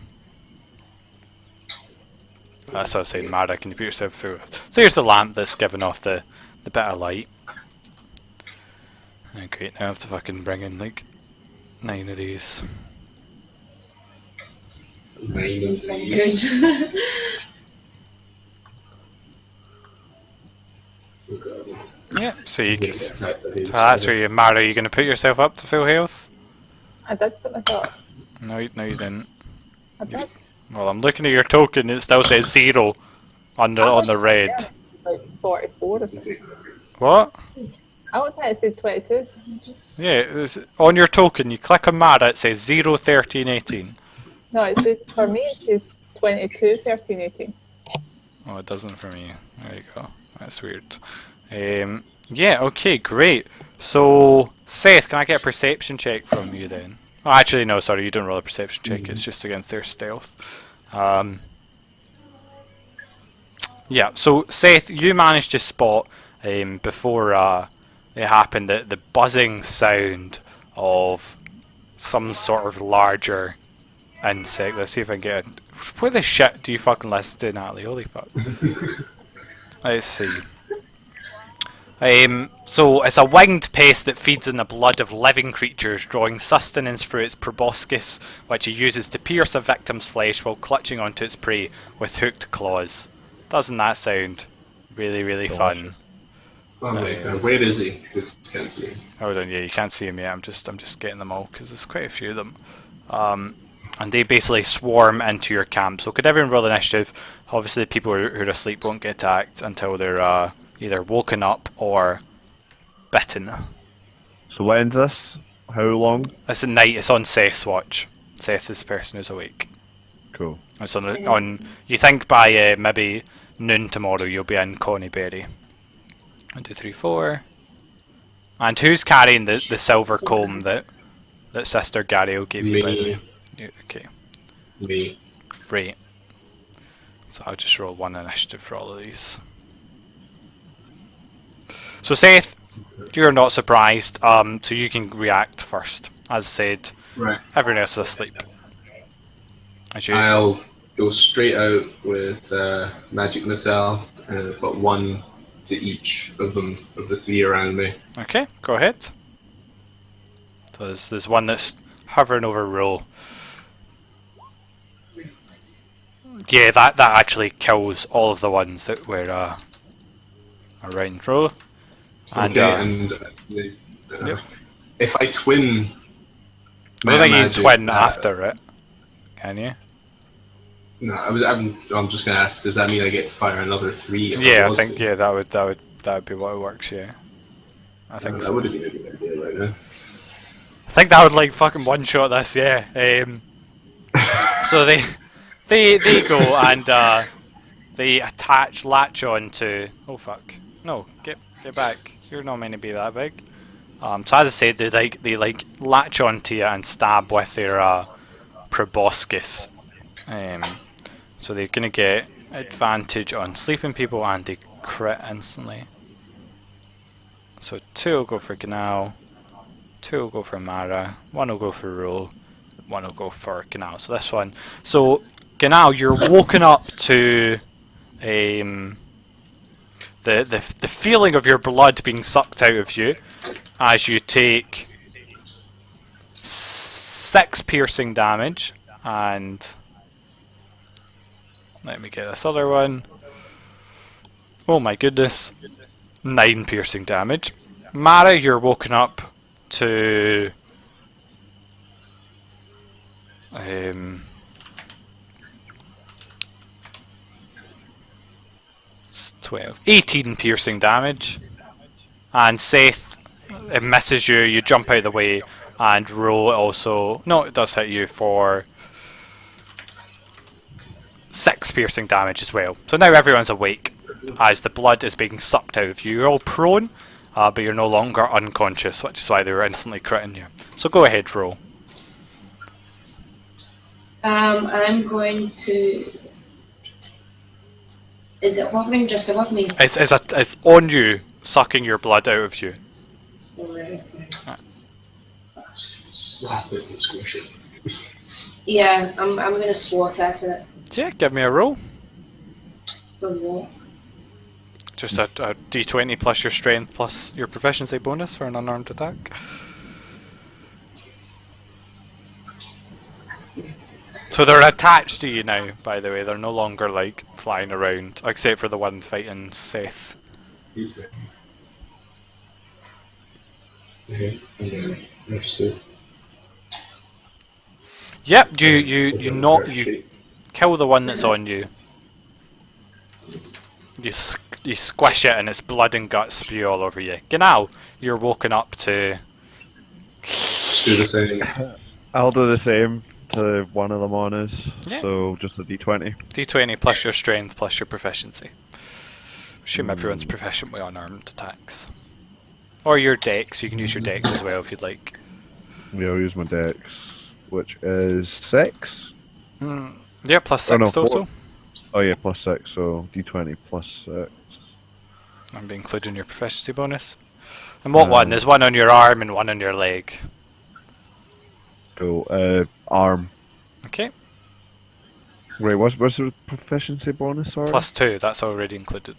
That's what I was saying, Mara, can you put yourself through? So here's the lamp that's giving off the bit of light. Oh, great, now I have to fucking bring in like 9 of these. Sound good. Yeah, so that's where you, Mara, are you going to put yourself up to full health? I did put myself. No, you didn't. I did. Well, I'm looking at your token, it still says 0 on the red. Yeah, like 44 or something. What? I would think it said 22. Yeah, on your token, you click on Mara, it says 0, 13, 18. No, it says, for me it says 22, 13, 18. Oh, it doesn't for me. There you go. That's weird. Yeah, okay, great. So, Seth, can I get a perception check from you then? Oh, actually, no, sorry, you don't roll a perception check. It's just against their stealth. Yeah, so Seth, you managed to spot before it happened the buzzing sound of some sort of larger insect. Let's see if I can get it. Where the shit do you fucking listen to, Natalie? Holy fuck. Let's see. So it's a winged pest that feeds on the blood of living creatures, drawing sustenance through its proboscis, which it uses to pierce a victim's flesh while clutching onto its prey with hooked claws. Doesn't that sound really, really fun? Oh my god, where is he? Can't see him. Hold on, yeah, you can't see him yet. I'm just getting them all because there's quite a few of them. And they basically swarm into your camp. So could everyone roll initiative? Obviously, the people who are asleep won't get attacked until they're either woken up or bitten. So when's this? How long? It's at night. It's on Seth's watch. Seth is the person who's awake. Cool. It's on. You think by maybe noon tomorrow you'll be in Connieberry. 1, 2, 3, 4. And who's carrying the silver comb that Sister Gary will give you? By the way? Yeah, okay. Me. Great. So I'll just roll 1 initiative for all of these. So Seth, you're not surprised, so you can react first. As said, Right. everyone else is asleep. As you, I'll go straight out with magic missile, but 1 to each of them, of the 3 around me. okay, go ahead. So there's one that's hovering over Ro. Yeah, that actually kills all of the ones that were around Ro. And, Okay, yep. if I twin, I don't think you can magic, twin after it, can you? No, I'm just gonna ask. Does that mean I get to fire another 3? if Yeah, I was think to? yeah that would be what it works. Yeah, I think That so. would have been a good idea right now. I think that would like fucking one shot this. Yeah. So they go and they latch on to. Oh fuck! No, get back! You're not meant to be that big. So as I said, they latch onto you and stab with their proboscis. So they're gonna get advantage on sleeping people and they crit instantly. So 2 will go for Gnal, 2 will go for Mara, 1 will go for Roll, 1 will go for Gnal. So this one. So Gnal, you're woken up to the feeling of your blood being sucked out of you as you take 6 piercing damage, and let me get this other one. Oh my goodness, 9 piercing damage. Mara, you're woken up to 18 piercing damage, and Seth, it misses you. You jump out of the way, and Roll also. No, it does hit you for 6 piercing damage as well. So now everyone's awake as the blood is being sucked out of you. You're all prone, but you're no longer unconscious, which is why they were instantly critting you. So go ahead, Roll. I'm going to. Is it hovering just above me? It's on you, sucking your blood out of you. Alright. Slap it and squish it. Yeah, I'm gonna swat at it. Yeah, give me a roll. For what? Just a d20 plus your strength plus your proficiency bonus for an unarmed attack. So they're attached to you now, by the way. They're no longer like flying around, except for the one fighting Seth. Okay. Understood. Yep, you kill the one that's on you. You squish it and its blood and guts spew all over you. Genau, you're woken up to. Let's do the same. I'll do the same to one of them on us. Yeah. So just a d20. D20 plus your strength plus your proficiency. Assume everyone's proficient with unarmed attacks. Or your dex, you can use your dex as well if you'd like. Yeah, I'll use my dex, which is 6. Yeah, plus 6 Oh, no, total. 4. Oh yeah, plus 6, so d20 plus 6. I'm including your proficiency bonus. And what one? There's one on your arm and one on your leg. Cool. Arm. Okay. Wait, what's the proficiency bonus, sorry? Plus 2, that's already included.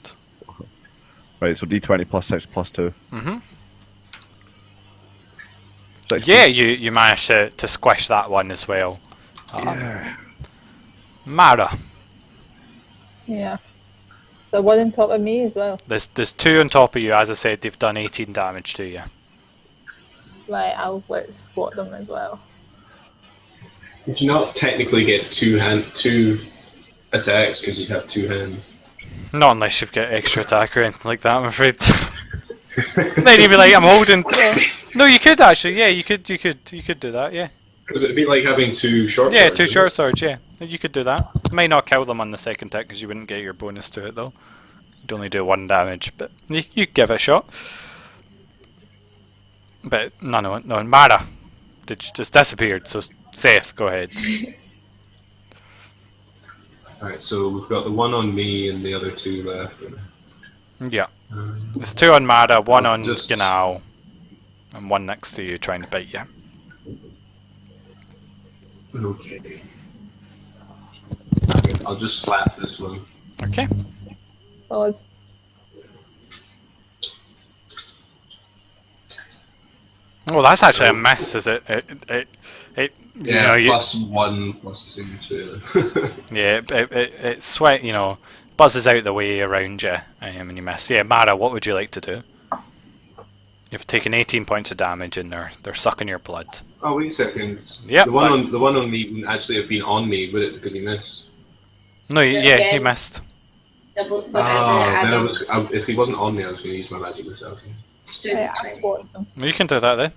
Right, so d20 plus 6 plus 2. Mm-hmm. 16. Yeah, you managed to squish that one as well. Yeah. Mara, Yeah. The one on top of me as well. there's 2 on top of you. As I said, they've done 18 damage to you. Right, I'll let's squat them as well. Did you not technically get two attacks because you have 2 hands? Not unless you've got extra attack or anything like that, I'm afraid. Then you'd be like, I'm holding. No, you could actually. Yeah, you could do that. Yeah. Because it'd be like having 2 short Yeah, swords, 2 isn't short it? swords. Yeah, you could do that. Might not kill them on the second tick because you wouldn't get your bonus to it though. You'd only do 1 damage, but you give it a shot. But no, Mara, just disappeared. So Seth, go ahead. Alright, so we've got the one on me and the other 2 left. Yeah, there's 2 on Mara, 1 I'll on just- Genau, and 1 next to you trying to bite you. Okay. I'll just slap this one. Okay. So it's Well, that's actually a miss, is it? It you Yeah, know, plus 1 plus 2. So yeah, it sweat, buzzes out the way around you, and you miss. Yeah, Mara, what would you like to do? You've taken 18 points of damage, and they're sucking your blood. Oh, wait a second. Yep, the one on me wouldn't actually have been on me, would it? Because he missed. No, yeah, Again. he missed. Double. Oh, then if he wasn't on me, I was going to use my magic myself. Just do yeah, I D20. squatted them. You can do that then.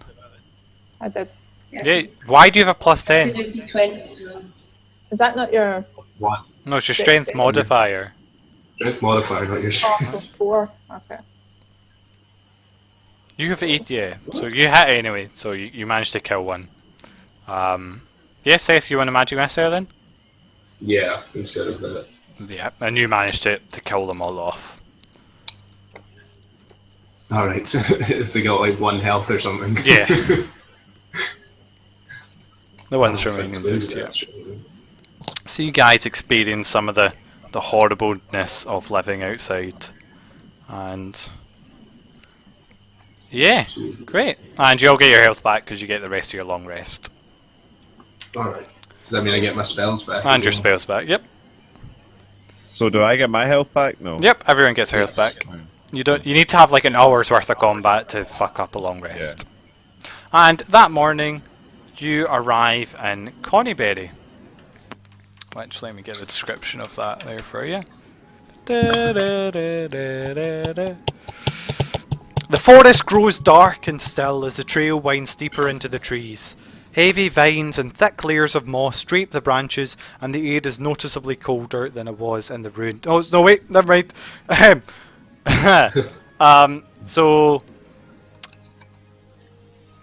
I did. Yeah. Why do you have a plus To 10? do D20 as well. Is that not your 1. No, it's your strength Dexterity. modifier. Strength modifier, not your oh, so 4? Okay. You have 8, yeah. So you hit anyway, so you managed to kill one. Yeah, Seth, you want a magic missile then? Yeah, instead of that. Yeah, and you managed to kill them all off. Alright, so if they got like 1 health or something. Yeah. The ones I'll remaining include did, yeah. that, surely. So you guys experience some of the horribleness of living outside. And... yeah, great. And you'll get your health back because you get the rest of your long rest. Alright. Does that mean I get my spells back? And your spells back, yep. So do I get my health back? No. Yep, everyone gets their health back. You need to have like an hour's worth of combat to fuck up a long rest. And that morning, you arrive in Connieberry. Which, let me get the description of that there for you. The forest grows dark and still as the trail winds deeper into the trees. Heavy vines and thick layers of moss drape the branches, and the air is noticeably colder than it was in the ruin. Oh, no, wait, never mind. So,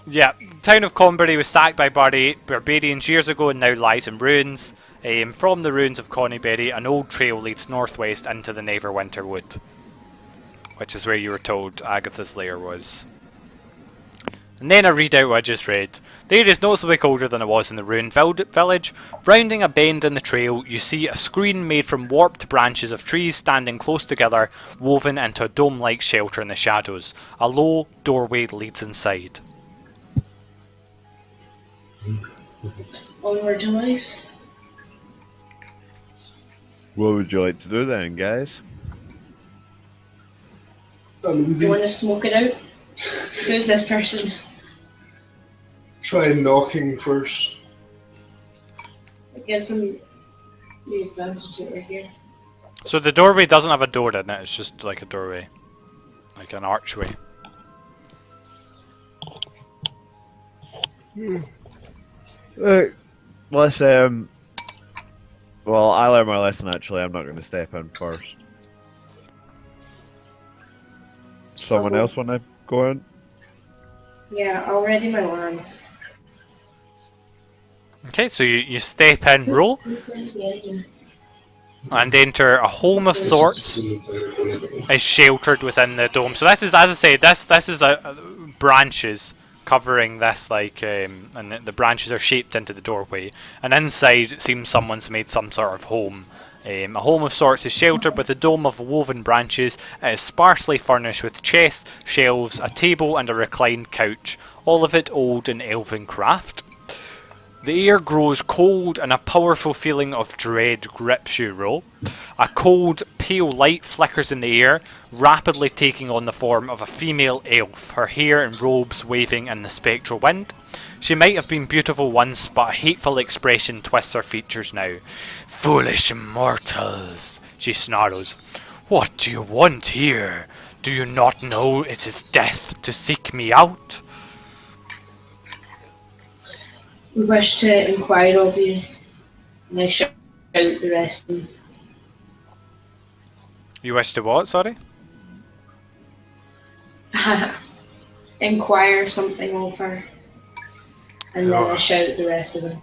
yeah, the town of Conbury was sacked by barbarians years ago and now lies in ruins. From the ruins of Connieberry, an old trail leads northwest into the Neverwinter Wood, which is where you were told Agatha's lair was. And then I read out what I just read. The air is noticeably colder than it was in the ruined village. Rounding a bend in the trail, you see a screen made from warped branches of trees standing close together, woven into a dome-like shelter in the shadows. A low doorway leads inside. Onward, boys. What would you like to do then, guys? Do you want to smoke it out? Who's this person? Try knocking first. It gives them the advantage that we're here. So the doorway doesn't have a door in it, it's just like a doorway. Like an archway. Let's well, I learned my lesson actually. I'm not going to step in first. Someone else want to go in? Yeah, I'll ready my lance. Okay, so you step in, roll, Who's going to be out here? and enter a home of sorts. Is sheltered within the dome. So this is, as I said, this is branches covering this, like, and the branches are shaped into the doorway. And inside, it seems someone's made some sort of home. A home of sorts is sheltered with a dome of woven branches. It is sparsely furnished with chests, shelves, a table, and a reclined couch. All of it old and elven craft. The air grows cold and a powerful feeling of dread grips you, Ro. A cold, pale light flickers in the air, rapidly taking on the form of a female elf, her hair and robes waving in the spectral wind. She might have been beautiful once, but a hateful expression twists her features now. "Foolish mortals," she snarls. "What do you want here? Do you not know it is death to seek me out?" We wish to inquire of you, and I shout out the rest of them. You wish to what, sorry? Inquire something of her, and then I shout the rest of them.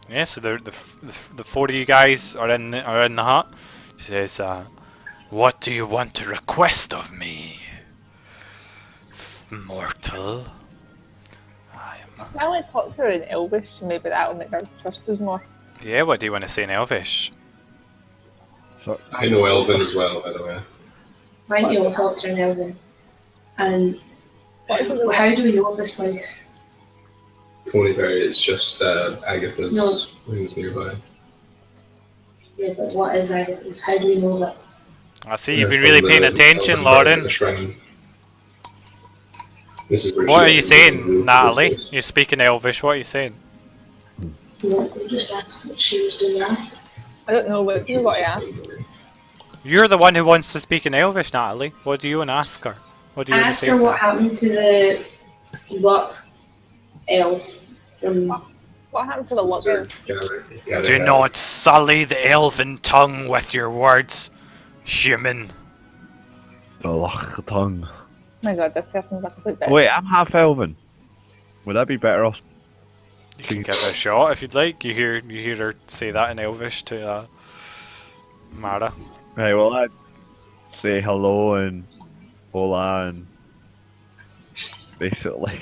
Yeah, so the 4 of you guys are in the hut. She says, "What do you want to request of me, mortal?" I like talk to her in Elvish, so maybe that'll make her trust us more. Yeah, what do you want to say in Elvish? I know Elven as well, by the way. Why don't you all talk to her in Elven? And how do we know of this place? Thornyberry is just Agatha's wings nearby. Yeah, but what is Agatha's? How do we know that? I see you've been really paying attention, Lauren. What are you saying, Natalie? You're speaking Elvish, what are you saying? No, we just asked what she was doing now. I don't know what you got to ask. You're the one who wants to speak in Elvish, Natalie. What do you want to ask her? What do you want to Ask say her to what happened to the luck elf from... What happened to the luck elf? Do not sully the elven tongue with your words, human. The tongue. Oh my god, this person's a complete bitch. Wait, I'm half elven. Would that be better off? You can give it a shot if you'd like. You hear her say that in Elvish to Mara. Right, well, I'd say hello and hola and basically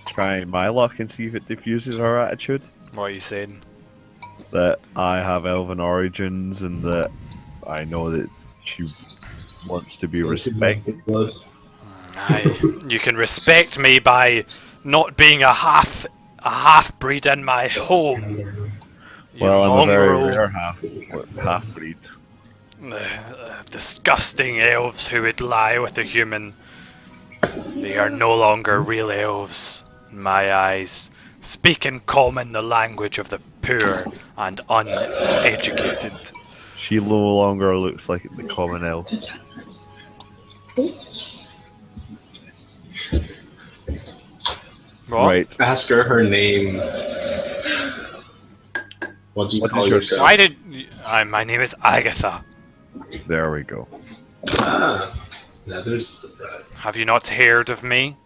try my luck and see if it diffuses her attitude. What are you saying? That I have elven origins and that I know that she wants to be respected. Aye, you can respect me by not being a half breed in my home. You Well, I'm a very mongrel. rare half breed. Disgusting elves who would lie with a human. They are no longer real elves, in my eyes. Speak in common the language of the poor and uneducated. She no longer looks like the common elf. What? Right. Ask her name. What do you What call is your- yourself? Why did... my name is Agatha. There we go. Ah, now there's the bride. Have you not heard of me?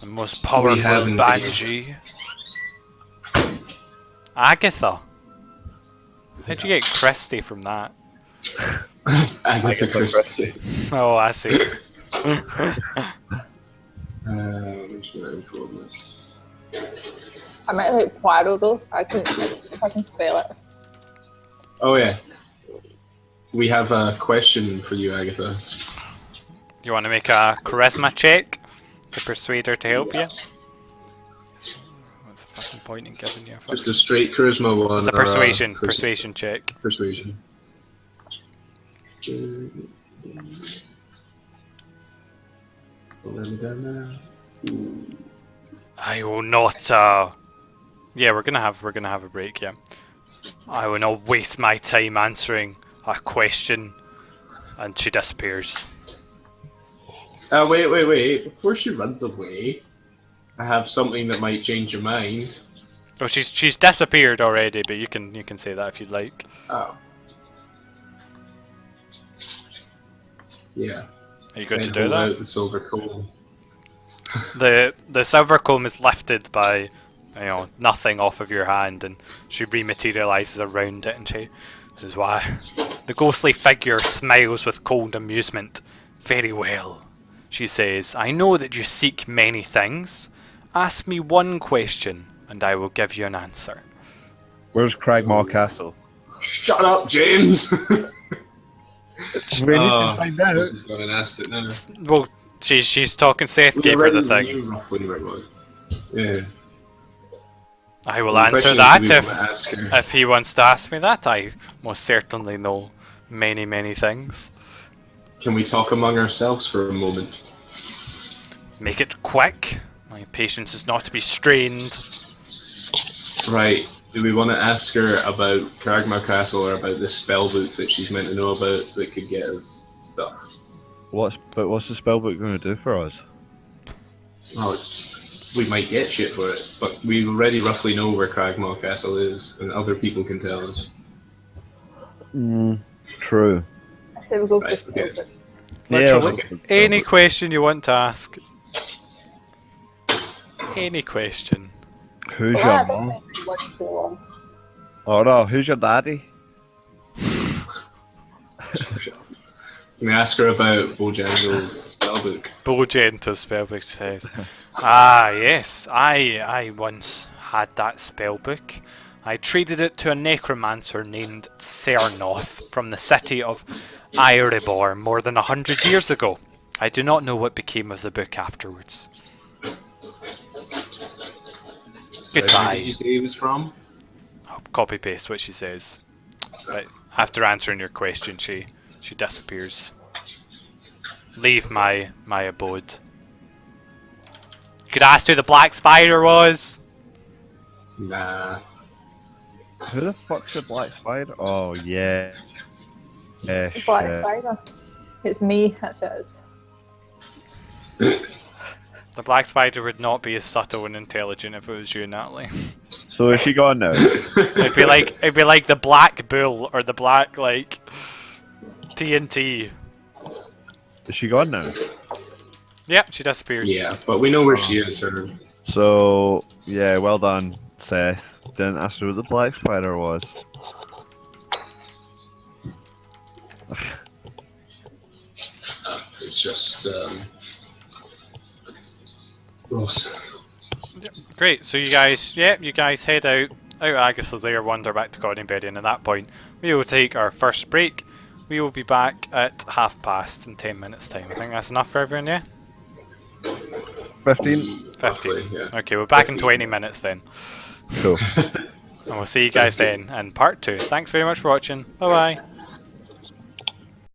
The most powerful haven't. banshee. Agatha. How'd you get Christie from that? Agatha Christie. Oh, I see. Which one for this? I might like Poirot though. If I can spell it. Oh yeah. We have a question for you, Agatha. You want to make a charisma check to persuade her to help you? What's the fucking point in giving you a Just fucking... a straight charisma one. It's a or persuasion. persu- Persuasion check. Persuasion. Let me down now. I will not. Yeah, we're gonna have a break. Yeah, I will not waste my time answering a question, and she disappears. Wait. Before she runs away, I have something that might change your mind. Oh, she's disappeared already, but you can say that if you'd like. Oh. Yeah. Are you going to Then do hold that? out the silver coal. The silver comb is lifted by, nothing off of your hand, and she rematerializes around it, and she says, "Why?" The ghostly figure smiles with cold amusement. "Very well," she says. "I know that you seek many things. Ask me one question, and I will give you an answer." Where's Cragmaw Castle? Shut up, James! We need to find out. She's gone and asked it now. Well, she's talking. Seth gave her the thing. Roughly where it was. Yeah. I will The answer question that is, do we if want to ask her? if he wants to ask me that. I most certainly know many things. Can we talk among ourselves for a moment? Make it quick. My patience is not to be strained. Right. Do we want to ask her about Cragmaw Castle or about this spell book that she's meant to know about that could get us stuff? What's the spellbook going to do for us? Well, we might get shit for it, but we already roughly know where Cragmaw Castle is, and other people can tell us. True. I said we go for Right, the okay. spell. Literally, okay. any question you want to ask. Any question. Who's Well, I your don't mom? think it went too long. Oh no, who's your daddy? Can we ask her about Bojangles' spellbook? Bojangles spellbook says, "Ah, yes, I once had that spellbook. I traded it to a necromancer named Thernoth from the city of Erebor more than 100 years ago. I do not know what became of the book afterwards." Goodbye. Where did you say he was from? I'll copy paste what she says. But after answering your question, she disappears. Leave my abode. You could ask who the black spider was. Nah. Who the fuck's the black spider? Oh yeah. Yeah, The Black shit. Spider. It's me, that's what it is. The black spider would not be as subtle and intelligent if it was you, Natalie. So is she gone now? It'd be like the black bull or the black TNT. Is she gone now? Yep, she disappears. Yeah, but we know where she is. Her. So, yeah, well done, Seth. Didn't ask her what the black spider was. It's just Ross. Great. So you guys head out of Agus's lair, wander back to Goddenberry, and at that point we will take our first break. We will be back at 5:30 in 10 minutes' time. I think that's enough for everyone, yeah? 15? 15. Roughly, yeah. Okay, we're back 15. in 20 minutes then. Cool. And we'll see you guys then in part 2. Thanks very much for watching. Bye bye.